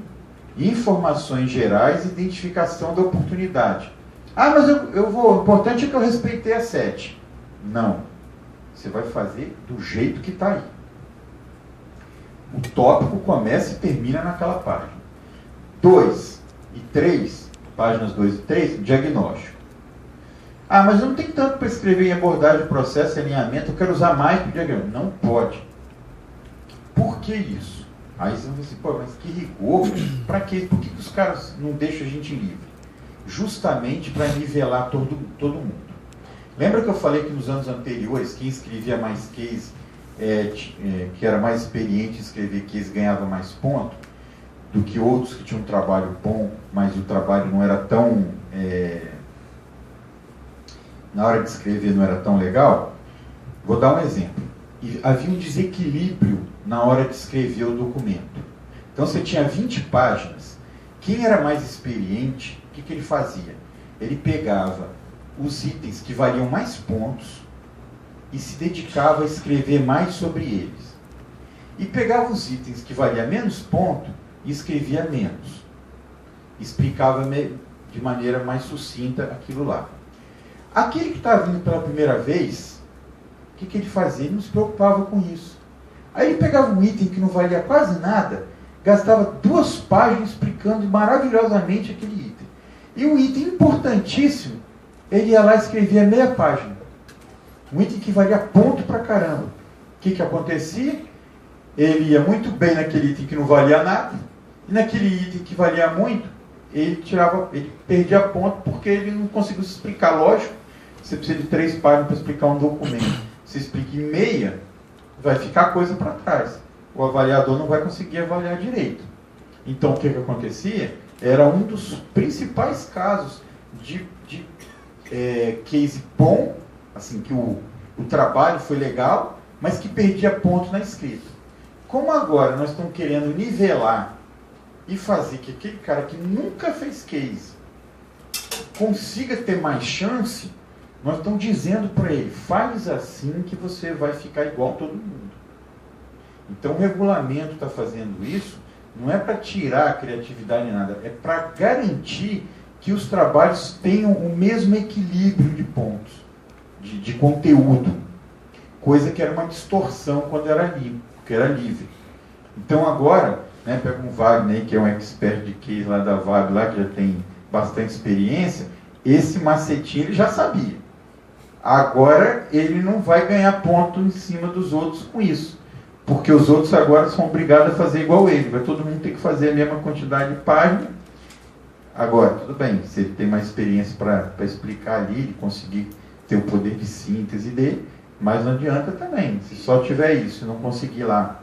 informações gerais, identificação da oportunidade. Ah, mas o importante é que eu respeitei a 7. Não. Você vai fazer do jeito que está aí. O tópico começa e termina naquela página. 2 e 3, páginas 2 e 3, diagnóstico. Ah, mas eu não tenho tanto para escrever em abordagem, processo, alinhamento, eu quero usar mais para o diagnóstico. Não pode. Por que isso? Aí você vai dizer, pô, mas que rigor, para quê? Por que os caras não deixam a gente livre? Justamente para nivelar todo mundo. Lembra que eu falei que nos anos anteriores, quem escrevia mais case, que era mais experiente em escrever case, ganhava mais ponto, do que outros que tinham um trabalho bom, mas o trabalho não era tão... na hora de escrever não era tão legal? Vou dar um exemplo. Havia um desequilíbrio na hora de escrever o documento. Então você tinha 20 páginas. Quem era mais experiente, o que ele fazia? Ele pegava os itens que valiam mais pontos e se dedicava a escrever mais sobre eles. E pegava os itens que valiam menos ponto e escrevia menos. Explicava de maneira mais sucinta aquilo lá. Aquele que estava vindo pela primeira vez, o que ele fazia? Ele não se preocupava com isso. Aí ele pegava um item que não valia quase nada, gastava 2 páginas explicando maravilhosamente aquele item. E um item importantíssimo, ele ia lá e escrevia meia página. Um item que valia ponto pra caramba. O que acontecia? Ele ia muito bem naquele item que não valia nada, e naquele item que valia muito, ele perdia ponto porque ele não conseguiu se explicar. Lógico, você precisa de 3 páginas para explicar um documento. Se explica em meia, vai ficar coisa para trás. O avaliador não vai conseguir avaliar direito. Então, o que acontecia? Era um dos principais casos de case bom, assim, que o trabalho foi legal, mas que perdia ponto na escrita. Como agora nós estamos querendo nivelar e fazer que aquele cara que nunca fez case consiga ter mais chance, nós estamos dizendo para ele, faz assim que você vai ficar igual a todo mundo. Então o regulamento está fazendo isso, não é para tirar a criatividade nem nada, é para garantir que os trabalhos tenham o mesmo equilíbrio de pontos, de conteúdo, coisa que era uma distorção quando era livre. Então agora, né, pega um Wagner, que é um expert de case lá da VAB, lá, que já tem bastante experiência, esse macetinho ele já sabia. Agora ele não vai ganhar ponto em cima dos outros com isso, porque os outros agora são obrigados a fazer igual ele, vai todo mundo ter que fazer a mesma quantidade de página. Agora, tudo bem, se ele tem mais experiência para explicar ali, ele conseguir ter o poder de síntese dele, mas não adianta também, se só tiver isso e não conseguir lá,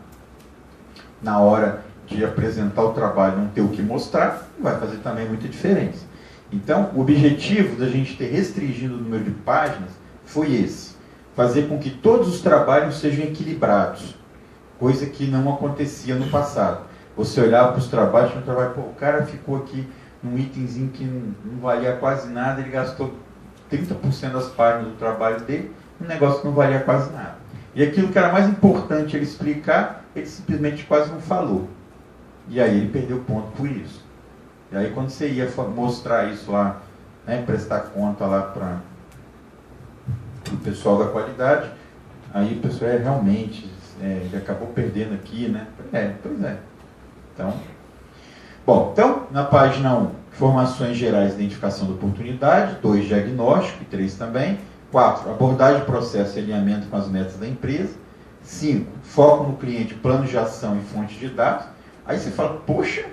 na hora de apresentar o trabalho, não ter o que mostrar, vai fazer também muita diferença. Então, o objetivo da gente ter restringido o número de páginas foi esse, fazer com que todos os trabalhos sejam equilibrados, coisa que não acontecia no passado. Você olhava para os trabalhos, pô, o cara ficou aqui num itemzinho que não valia quase nada, ele gastou 30% das páginas do trabalho dele, um negócio que não valia quase nada. E aquilo que era mais importante ele explicar, ele simplesmente quase não falou. E aí ele perdeu ponto por isso. E aí quando você ia mostrar isso lá, né, prestar conta lá para o pessoal da qualidade, aí o pessoal realmente, ele acabou perdendo aqui, né? Pois é. Então, na página 1, informações gerais, identificação da oportunidade, 2, diagnóstico, e 3 também, 4, abordagem, processo e alinhamento com as metas da empresa, 5, foco no cliente, plano de ação e fonte de dados. Aí você fala, poxa,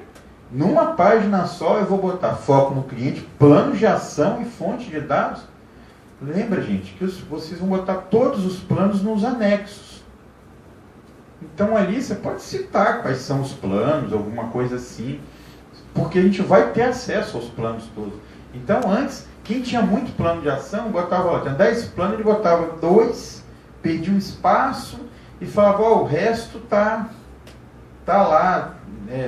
numa página só eu vou botar foco no cliente, plano de ação e fonte de dados. Lembra, gente, que vocês vão botar todos os planos nos anexos. Então ali você pode citar quais são os planos, alguma coisa assim, porque a gente vai ter acesso aos planos todos. Então antes, quem tinha muito plano de ação, botava, tinha 10 planos, ele botava 2, perdia um espaço e falava, o resto tá lá,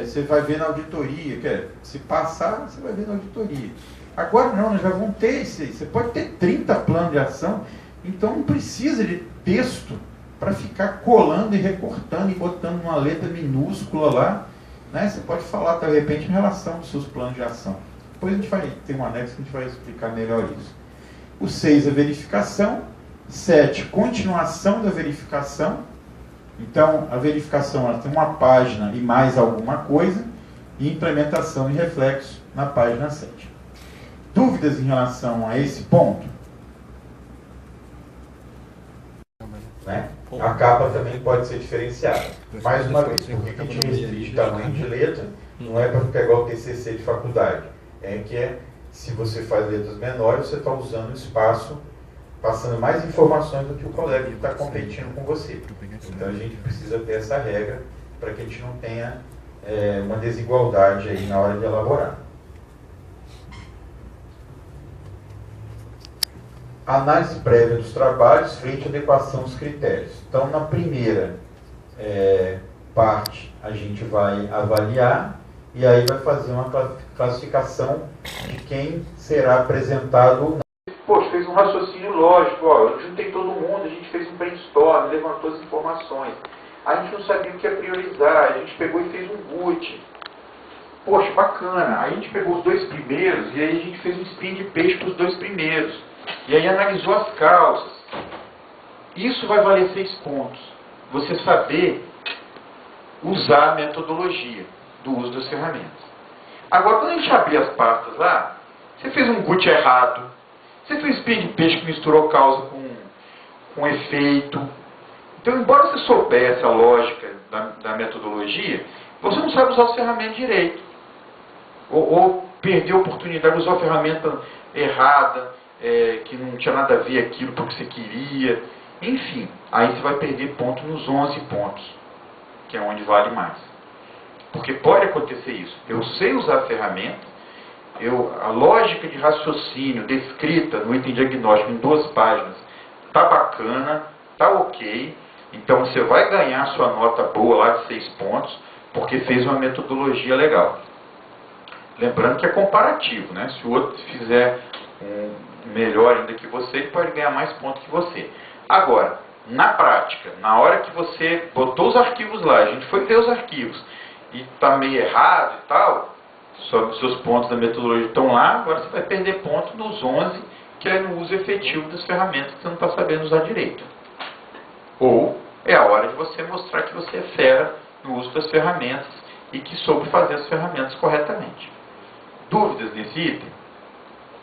você vai ver na auditoria, se passar, você vai ver na auditoria. Agora não, nós já vamos ter isso aí. Você pode ter 30 planos de ação, então não precisa de texto para ficar colando e recortando e botando uma letra minúscula lá, né? Você pode falar, de repente, em relação aos seus planos de ação. Depois a gente vai ter um anexo que a gente vai explicar melhor isso. O 6 é verificação. 7, continuação da verificação. Então, a verificação ela tem uma página e mais alguma coisa, e implementação e reflexo na página 7. Dúvidas em relação a esse ponto? Né? A capa também pode ser diferenciada. Mais uma vez, por que a gente restringe tamanho de letra? Não é para pegar o TCC de faculdade. Se você faz letras menores, você está usando o espaço, passando mais informações do que o colega que está competindo com você. Então a gente precisa ter essa regra para que a gente não tenha uma desigualdade aí na hora de elaborar. Análise prévia dos trabalhos frente à adequação aos critérios. Então, na primeira parte, a gente vai avaliar e aí vai fazer uma classificação de quem será apresentado ou não. Poxa, fez um raciocínio lógico, ó, eu juntei todo mundo, a gente fez um brainstorm, levantou as informações. A gente não sabia o que ia priorizar, a gente pegou e fez um boot. Poxa, bacana. Aí a gente pegou os 2 primeiros e aí a gente fez um spin de peixe para os 2 primeiros. E aí analisou as causas. Isso vai valer 6 pontos. Você saber usar a metodologia do uso das ferramentas. Agora, quando a gente abrir as pastas lá, você fez um boot errado, você fez spin de peixe que misturou causa com efeito. Então, embora você soubesse a lógica da metodologia, você não sabe usar as ferramentas direito. Ou perdeu a oportunidade de usar a ferramenta errada, que não tinha nada a ver aquilo porque você queria. Enfim, aí você vai perder ponto nos 11 pontos, que é onde vale mais. Porque pode acontecer isso. Eu sei usar a ferramenta, a lógica de raciocínio descrita no item diagnóstico em 2 páginas está bacana, está ok. Então você vai ganhar sua nota boa lá de 6 pontos, porque fez uma metodologia legal. Lembrando que é comparativo, né? Se o outro fizer melhor ainda que você, ele pode ganhar mais pontos que você. Agora, na prática, na hora que você botou os arquivos lá, a gente foi ver os arquivos, e está meio errado e tal, só os seus pontos da metodologia estão lá, agora você vai perder ponto nos 11, que é no uso efetivo das ferramentas que você não está sabendo usar direito. Ou é a hora de você mostrar que você é fera no uso das ferramentas e que soube fazer as ferramentas corretamente. Dúvidas nesse item?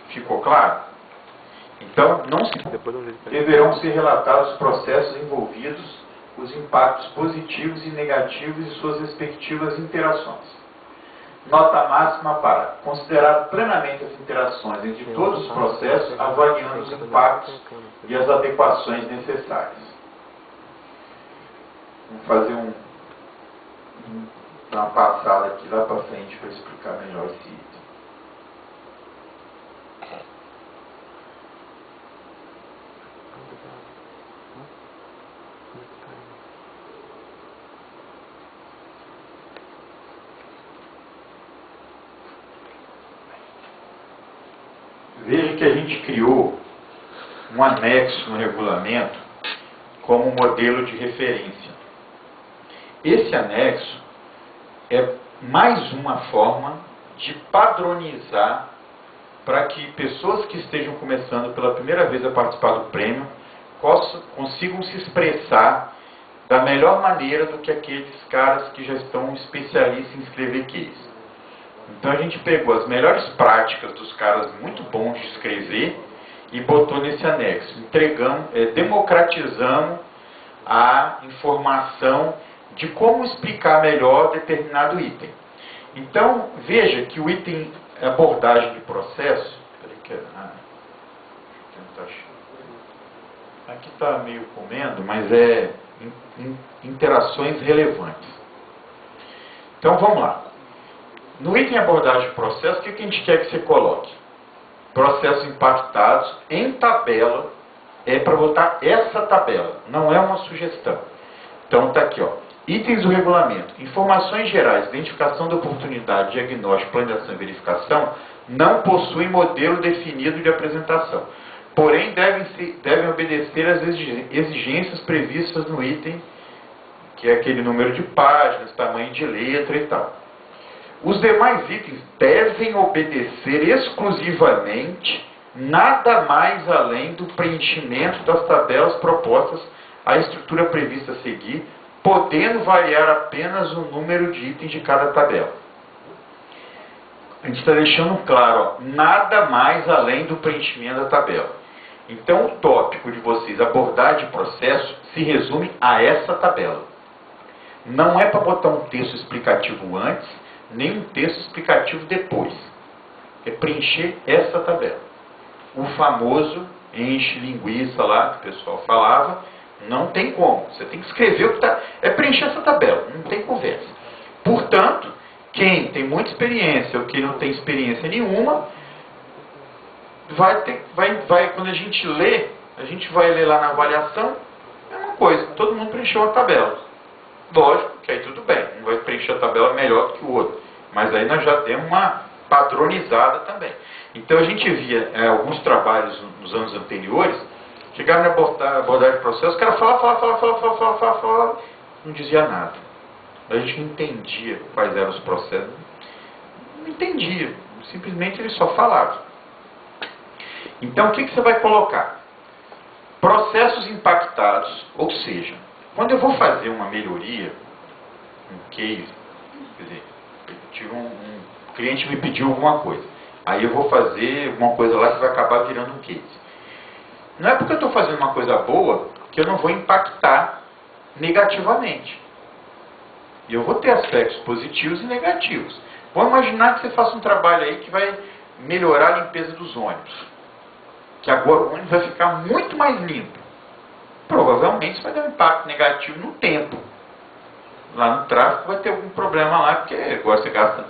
Ficou claro? Então, deverão ser relatados os processos envolvidos, os impactos positivos e negativos e suas respectivas interações. Nota máxima para considerar plenamente as interações entre todos os processos, avaliando os impactos e as adequações necessárias. Vamos fazer uma passada aqui lá para frente para explicar melhor esse item. Veja que a gente criou um anexo no regulamento como modelo de referência. Esse anexo é mais uma forma de padronizar para que pessoas que estejam começando pela primeira vez a participar do prêmio consigam se expressar da melhor maneira do que aqueles caras que já estão especialistas em escrever case. Então a gente pegou as melhores práticas dos caras muito bons de escrever e botou nesse anexo. Democratizamos a informação de como explicar melhor determinado item. Então, veja que o item abordagem de processo... Aqui está meio comendo, mas é interações relevantes. Então, vamos lá. No item abordagem de processo, o que a gente quer que você coloque? Processos impactados em tabela, é para botar essa tabela, não é uma sugestão. Então está aqui, ó, itens do regulamento, informações gerais, identificação da oportunidade, diagnóstico, planeação e verificação, não possuem modelo definido de apresentação, porém devem obedecer às exigências previstas no item, que é aquele número de páginas, tamanho de letra e tal. Os demais itens devem obedecer exclusivamente nada mais além do preenchimento das tabelas propostas à estrutura prevista a seguir, podendo variar apenas o número de itens de cada tabela. A gente está deixando claro, ó, nada mais além do preenchimento da tabela. Então, o tópico de vocês abordar de processo se resume a essa tabela. Não é para botar um texto explicativo antes, nem um texto explicativo depois. É preencher essa tabela. O famoso enche linguiça lá, que o pessoal falava, não tem como. Você tem que escrever o que está... É preencher essa tabela, não tem conversa. Portanto, quem tem muita experiência ou quem não tem experiência nenhuma, quando a gente lê, a gente vai ler lá na avaliação, é uma coisa, todo mundo preencheu a tabela. Lógico que aí tudo bem, um vai preencher a tabela melhor do que o outro, mas aí nós já temos uma padronizada também. Então a gente via alguns trabalhos nos anos anteriores, chegava na abordagem de processo, o cara falava, não dizia nada. A gente não entendia quais eram os processos, não entendia, simplesmente ele só falava. Então o que você vai colocar? Processos impactados, ou seja, quando eu vou fazer uma melhoria, um case, quer dizer, um cliente me pediu alguma coisa, aí eu vou fazer alguma coisa lá que vai acabar virando um case. Não é porque eu estou fazendo uma coisa boa que eu não vou impactar negativamente. E eu vou ter aspectos positivos e negativos. Vamos imaginar que você faça um trabalho aí que vai melhorar a limpeza dos ônibus. Que agora o ônibus vai ficar muito mais limpo. Provavelmente isso vai dar um impacto negativo no tempo. Lá no tráfego vai ter algum problema lá, porque agora você gasta...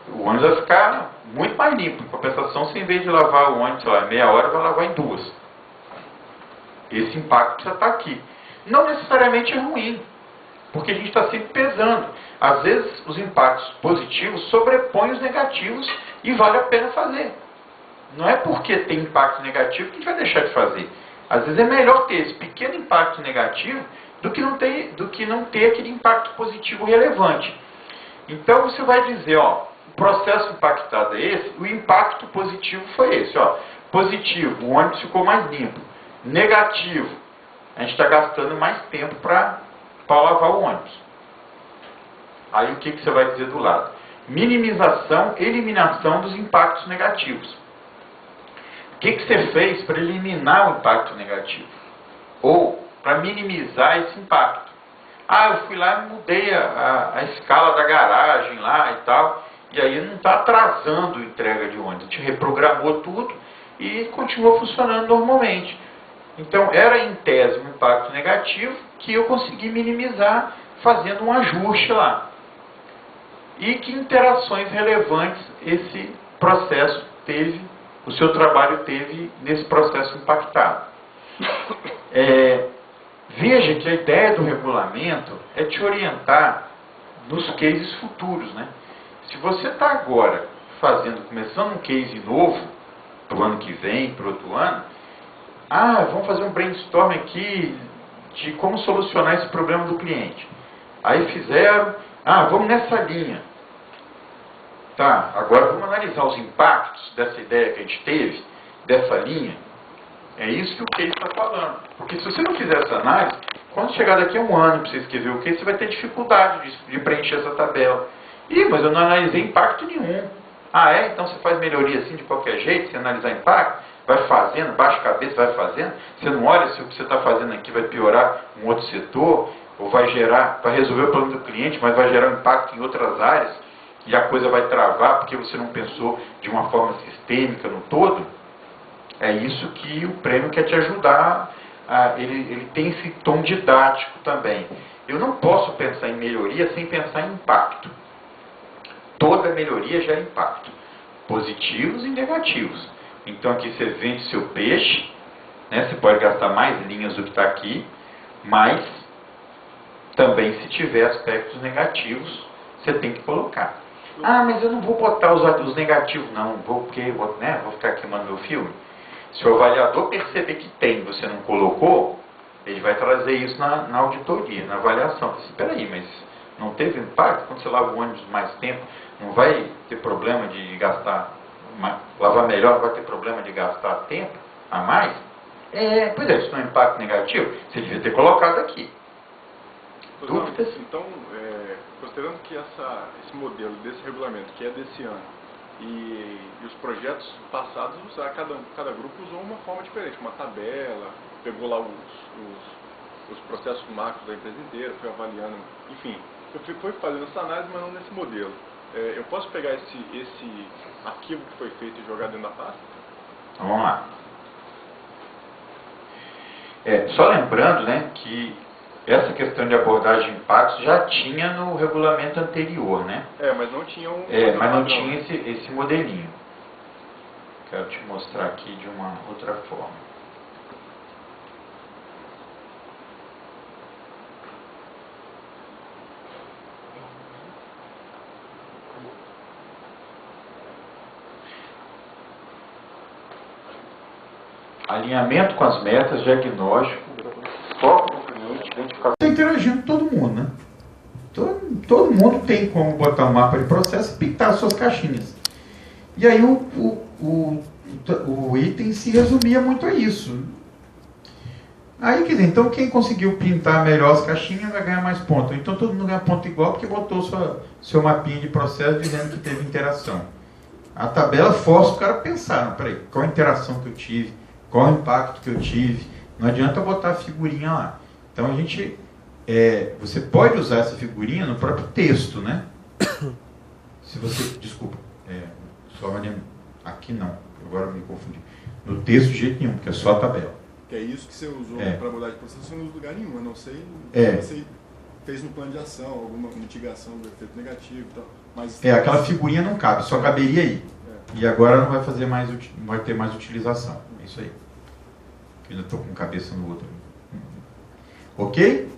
O ônibus vai ficar muito mais limpo. Em compensação, se em vez de lavar o ônibus, sei lá, meia hora, vai lavar em 2. Esse impacto já está aqui. Não necessariamente é ruim, porque a gente está sempre pesando. Às vezes, os impactos positivos sobrepõem os negativos e vale a pena fazer. Não é porque tem impacto negativo que a gente vai deixar de fazer. Às vezes é melhor ter esse pequeno impacto negativo do que não ter aquele impacto positivo relevante. Então você vai dizer, ó, o processo impactado é esse, o impacto positivo foi esse. Ó. Positivo, o ônibus ficou mais limpo. Negativo, a gente está gastando mais tempo para lavar o ônibus. Aí o que você vai dizer do lado? Minimização, eliminação dos impactos negativos. O que você fez para eliminar o impacto negativo? Ou para minimizar esse impacto? Ah, eu fui lá e mudei a escala da garagem lá e tal, e aí não está atrasando a entrega de ônibus. A gente reprogramou tudo e continuou funcionando normalmente. Então, era em tese um impacto negativo que eu consegui minimizar fazendo um ajuste lá. E que interações relevantes esse processo teve, o seu trabalho teve nesse processo impactado. Veja que a ideia do regulamento é te orientar nos cases futuros, né? Se você está agora começando um case novo, para o ano que vem, para o outro ano, vamos fazer um brainstorm aqui de como solucionar esse problema do cliente. Aí fizeram, vamos nessa linha. Tá, agora vamos analisar os impactos dessa ideia que a gente teve, dessa linha. É isso que o case está falando. Porque se você não fizer essa análise, quando chegar daqui a um ano para você escrever o case, você vai ter dificuldade de preencher essa tabela. Mas eu não analisei impacto nenhum. Então você faz melhoria assim de qualquer jeito, sem analisar impacto? Vai fazendo, baixa a cabeça, vai fazendo. Você não olha se o que você está fazendo aqui vai piorar um outro setor, ou vai resolver o problema do cliente, mas vai gerar um impacto em outras áreas, e a coisa vai travar porque você não pensou de uma forma sistêmica no todo. É isso que o prêmio quer te ajudar. Ele tem esse tom didático também. Eu não posso pensar em melhoria sem pensar em impacto. Toda melhoria gera impacto, positivos e negativos. Então aqui você vende seu peixe, né? Você pode gastar mais linhas do que está aqui, mas também se tiver aspectos negativos, você tem que colocar. Ah, mas eu não vou botar os negativos, não, porque vou ficar queimando meu filme. Se o avaliador perceber que tem, você não colocou, ele vai trazer isso na auditoria, na avaliação. Espera aí, mas não teve impacto? Quando você lava o ônibus mais tempo, não vai ter problema de gastar, lavar melhor, não vai ter problema de gastar tempo a mais? Pois é, isso não é um impacto negativo, você devia ter colocado aqui. Dúvidas? Então, considerando que esse modelo desse regulamento, que é desse ano, e os projetos passados, cada grupo usou uma forma diferente, uma tabela, pegou lá os processos macros da empresa inteira, foi avaliando, enfim, foi fazendo essa análise, mas não nesse modelo. Eu posso pegar esse arquivo que foi feito e jogar dentro da pasta? Então, vamos lá. Só lembrando, né, que essa questão de abordagem de impactos já tinha no regulamento anterior, né? Mas não tinha mas não tinha esse modelinho. Quero te mostrar aqui de uma outra forma. Alinhamento com as metas, diagnóstico, foco no cliente, identificação. Está interagindo todo mundo, né? Todo mundo tem como botar um mapa de processo e pintar suas caixinhas. E aí o item se resumia muito a isso. Aí, quer dizer, então quem conseguiu pintar melhor as caixinhas vai ganhar mais pontos. Então todo mundo ganha ponto igual porque botou seu mapinha de processo dizendo que teve interação. A tabela força o cara a pensar, não, peraí, qual a interação que eu tive, qual o impacto que eu tive. Não adianta botar a figurinha lá. Então a gente, você pode usar essa figurinha no próprio texto, né? Se você, desculpa, aqui não, agora eu me confundi. No texto de jeito nenhum, porque é só a tabela. Que é isso que você usou para mudar de processo, você não usa em lugar nenhum. Eu não sei se você fez no plano de ação, alguma mitigação do efeito negativo e tal. Mas aquela figurinha não cabe, só caberia aí. E agora não vai fazer mais, não vai ter mais utilização. É isso aí. Eu ainda estou com cabeça no outro. Ok?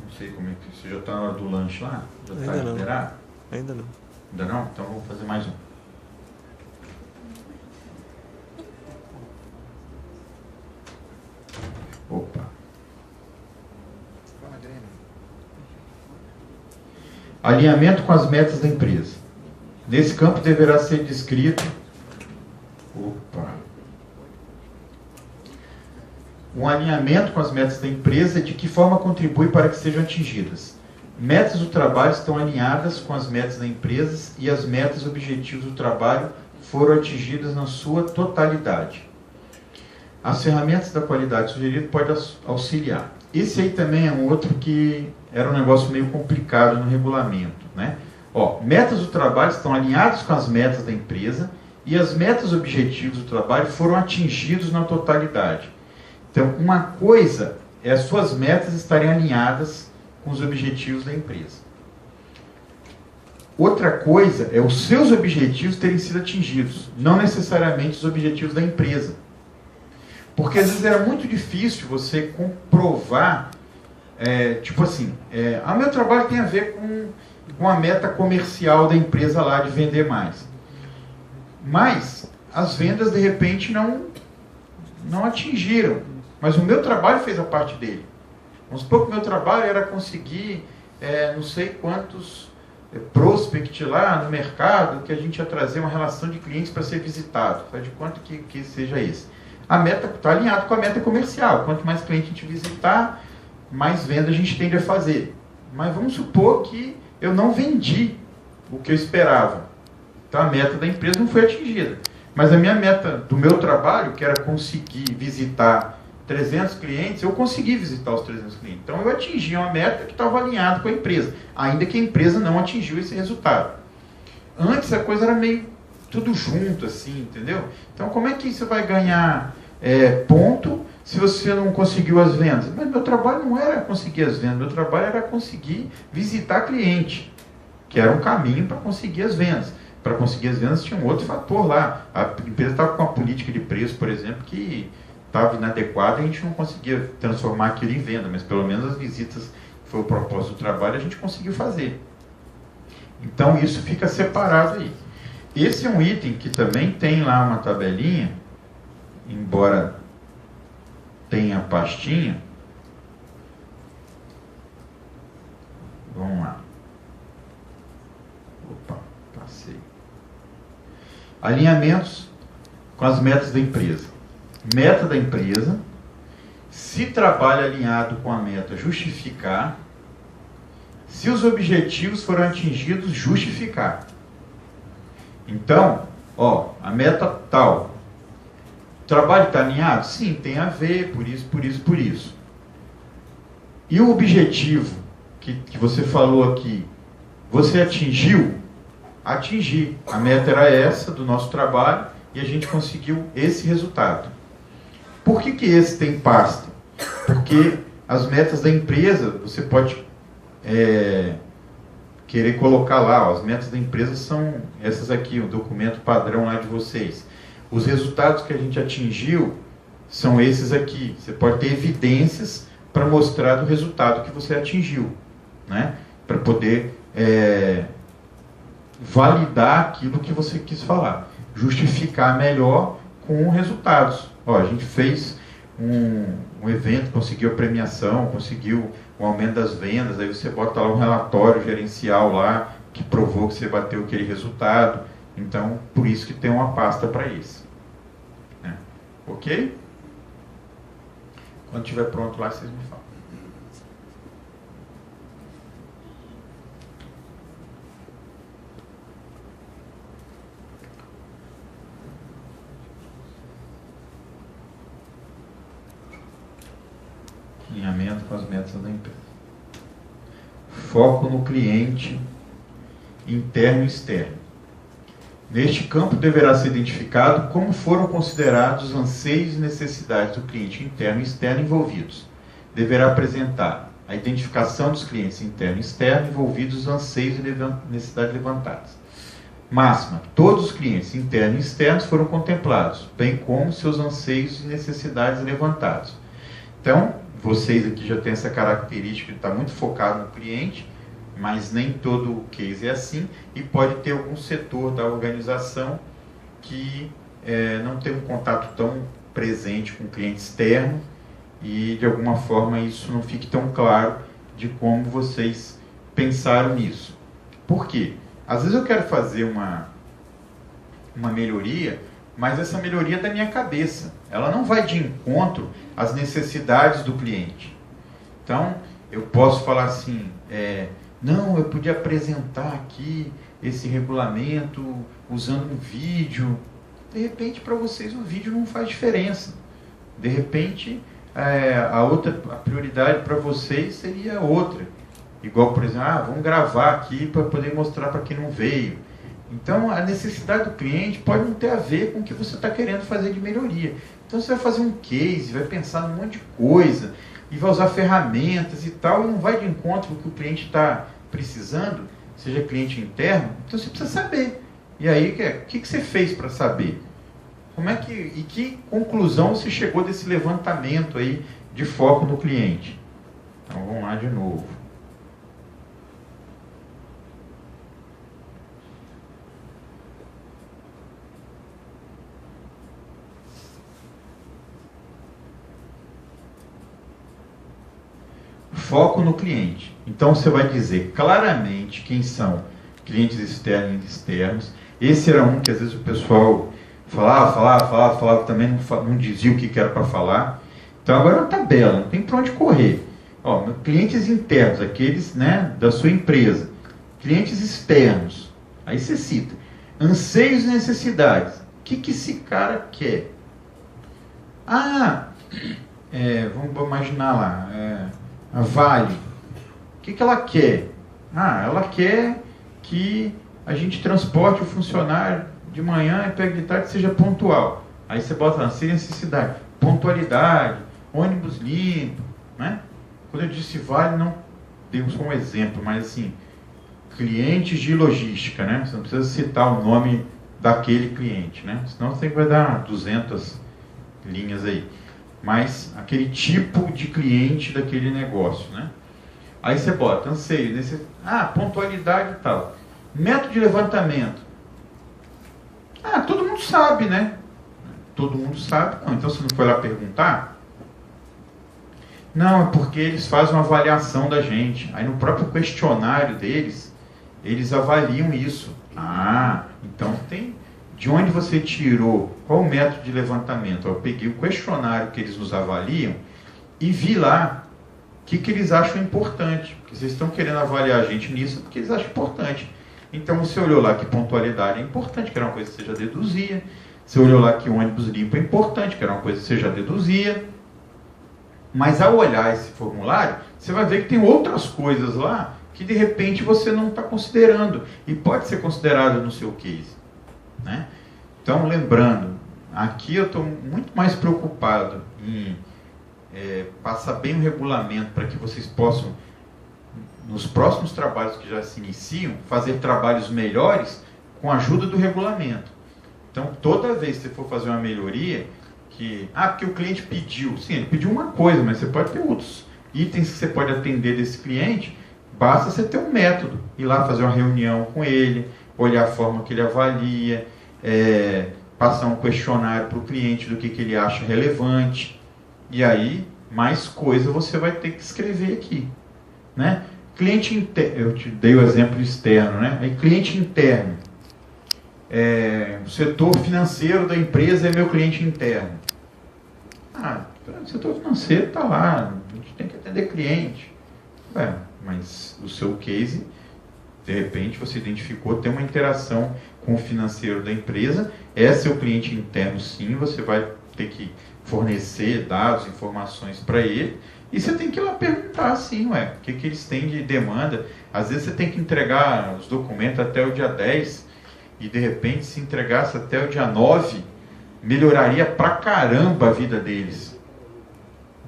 Não sei como é que... Você já está na hora do lanche lá? Já está liberado? Ainda não. Ainda não? Então vamos fazer mais um. Opa. Alinhamento com as metas da empresa. Nesse campo deverá ser descrito... Um alinhamento com as metas da empresa e de que forma contribui para que sejam atingidas. Metas do trabalho estão alinhadas com as metas da empresa e as metas e objetivos do trabalho foram atingidas na sua totalidade. As ferramentas da qualidade sugerida podem auxiliar. Esse aí também é um outro que era um negócio meio complicado no regulamento, né? Metas do trabalho estão alinhadas com as metas da empresa e as metas e objetivos do trabalho foram atingidos na totalidade. Então, uma coisa é as suas metas estarem alinhadas com os objetivos da empresa. Outra coisa é os seus objetivos terem sido atingidos, não necessariamente os objetivos da empresa. Porque às vezes era muito difícil você comprovar, meu trabalho tem a ver com a meta comercial da empresa lá de vender mais. Mas as vendas de repente não atingiram. Mas o meu trabalho fez a parte dele. Vamos supor que o meu trabalho era conseguir não sei quantos prospect lá no mercado, que a gente ia trazer uma relação de clientes para ser visitado. Faz de conta que seja esse. A meta está alinhada com a meta comercial. Quanto mais cliente a gente visitar, mais venda a gente tende a fazer. Mas vamos supor que eu não vendi o que eu esperava. Então a meta da empresa não foi atingida. Mas a minha meta do meu trabalho, que era conseguir visitar 300 clientes, eu consegui visitar os 300 clientes. Então eu atingi uma meta que estava alinhada com a empresa, ainda que a empresa não atingiu esse resultado. Antes a coisa era meio tudo junto, assim, entendeu? Então como é que você vai ganhar ponto se você não conseguiu as vendas? Mas meu trabalho não era conseguir as vendas, meu trabalho era conseguir visitar cliente, que era um caminho para conseguir as vendas. Para conseguir as vendas tinha um outro fator lá. A empresa estava com uma política de preço, por exemplo, que estava inadequada e a gente não conseguia transformar aquilo em venda, mas pelo menos as visitas, que foi o propósito do trabalho, a gente conseguiu fazer. Então isso fica separado aí. Esse é um item que também tem lá uma tabelinha, embora tenha a pastinha. Vamos lá. Opa, passei. Alinhamentos com as metas da empresa. Meta da empresa. Se trabalha alinhado com a meta, justificar. Se os objetivos foram atingidos, justificar. Então, ó, a meta tal. O trabalho está alinhado? Sim, tem a ver, por isso, por isso, por isso. E o objetivo que você falou aqui, você atingiu? Atingir. A meta era essa do nosso trabalho e a gente conseguiu esse resultado. Por que esse tem pasta? Porque as metas da empresa, você pode querer colocar lá, ó, as metas da empresa são essas aqui, o documento padrão lá de vocês. Os resultados que a gente atingiu são esses aqui. Você pode ter evidências para mostrar do resultado que você atingiu, né? Para poder validar aquilo que você quis falar. Justificar melhor com resultados. Ó, a gente fez um evento, conseguiu a premiação, conseguiu o aumento das vendas, aí você bota lá um relatório gerencial lá, que provou que você bateu aquele resultado. Então, por isso que tem uma pasta para isso. Né? Ok? Quando estiver pronto lá, vocês me falam. Alinhamento com as metas da empresa. Foco no cliente interno e externo. Neste campo deverá ser identificado como foram considerados os anseios e necessidades do cliente interno e externo envolvidos. Deverá apresentar a identificação dos clientes interno e externo envolvidos, os anseios e necessidades levantadas. Máxima: todos os clientes internos e externos foram contemplados, bem como seus anseios e necessidades levantados. Então, vocês aqui já têm essa característica de estar muito focado no cliente, mas nem todo o case é assim, e pode ter algum setor da organização que não tem um contato tão presente com o cliente externo e, de alguma forma, isso não fique tão claro de como vocês pensaram nisso. Por quê? Às vezes eu quero fazer uma melhoria, mas essa melhoria é da minha cabeça. Ela não vai de encontro às necessidades do cliente. Então, eu posso falar assim, não, eu podia apresentar aqui esse regulamento usando um vídeo. De repente, para vocês, o vídeo não faz diferença. De repente, a prioridade para vocês seria outra. Igual, por exemplo, vamos gravar aqui para poder mostrar para quem não veio. Então, a necessidade do cliente pode não ter a ver com o que você está querendo fazer de melhoria. Então, você vai fazer um case, vai pensar num monte de coisa, e vai usar ferramentas e tal, e não vai de encontro com o que o cliente está precisando, seja cliente interno. Então, você precisa saber. E aí, o que você fez para saber? E que conclusão você chegou desse levantamento aí de foco no cliente? Então, vamos lá de novo. Foco no cliente. Então você vai dizer claramente quem são clientes externos e externos. Esse era um que às vezes o pessoal falava, também não dizia o que era para falar. Então agora é uma tabela, não tem para onde correr. Ó, clientes internos, aqueles, né, da sua empresa. Clientes externos. Aí você cita. Anseios e necessidades. O que esse cara quer? Vamos imaginar lá. A Vale, o que ela quer? Ela quer que a gente transporte o funcionário de manhã e pegue de tarde, seja pontual. Aí você bota lá, sem necessidade, pontualidade, ônibus limpo, né? Quando eu disse Vale, não dei só um exemplo, mas assim, clientes de logística, né? Você não precisa citar o nome daquele cliente, né? Senão você vai dar 200 linhas aí. Mas aquele tipo de cliente daquele negócio, né? Aí você bota anseio, pontualidade e tal. Método de levantamento. Ah, todo mundo sabe, né? Todo mundo sabe. Não, então você não foi lá perguntar? Não, é porque eles fazem uma avaliação da gente. Aí no próprio questionário deles, eles avaliam isso. Ah, então tem... De onde você tirou? Qual o método de levantamento? Eu peguei o questionário que eles nos avaliam e vi lá o que eles acham importante. Porque vocês estão querendo avaliar a gente nisso porque eles acham importante. Então você olhou lá que pontualidade é importante, que era uma coisa que você já deduzia. Você olhou lá que o ônibus limpo é importante, que era uma coisa que você já deduzia. Mas ao olhar esse formulário, você vai ver que tem outras coisas lá que de repente você não está considerando. E pode ser considerado no seu case. Né? Então, lembrando, aqui eu estou muito mais preocupado em passar bem o regulamento para que vocês possam, nos próximos trabalhos que já se iniciam, fazer trabalhos melhores com a ajuda do regulamento. Então, toda vez que você for fazer uma melhoria, porque o cliente pediu. Sim, ele pediu uma coisa, mas você pode ter outros itens que você pode atender desse cliente. Basta você ter um método, ir lá fazer uma reunião com ele, olhar a forma que ele avalia, passar um questionário para o cliente do que ele acha relevante. E aí, mais coisa você vai ter que escrever aqui. Né? Cliente interno, eu te dei o exemplo externo, né? Aí, cliente interno. O setor financeiro da empresa é meu cliente interno. O setor financeiro está lá, a gente tem que atender cliente. Mas o seu case, de repente você identificou, tem uma interação com o financeiro da empresa, é seu cliente interno sim, você vai ter que fornecer dados, informações para ele, e você tem que ir lá perguntar assim, o que eles têm de demanda. Às vezes você tem que entregar os documentos até o dia 10, e de repente se entregasse até o dia 9, melhoraria pra caramba a vida deles.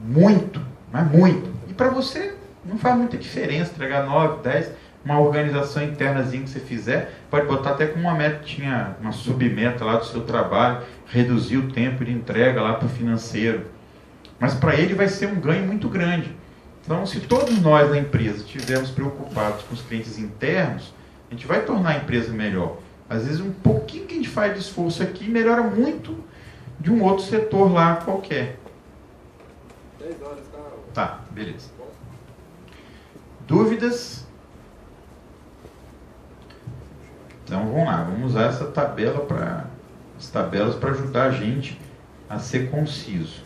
Muito, mas muito. E para você não faz muita diferença entregar 9, 10, uma organização internazinha que você fizer, pode botar até como uma meta, tinha uma submeta lá do seu trabalho, reduzir o tempo de entrega lá para o financeiro. Mas para ele vai ser um ganho muito grande. Então, se todos nós na empresa estivermos preocupados com os clientes internos, a gente vai tornar a empresa melhor. Às vezes um pouquinho que a gente faz de esforço aqui melhora muito de um outro setor lá qualquer. 10 horas, tá? Tá, beleza. Dúvidas? Então vamos lá, vamos usar essa tabela as tabelas para ajudar a gente a ser conciso.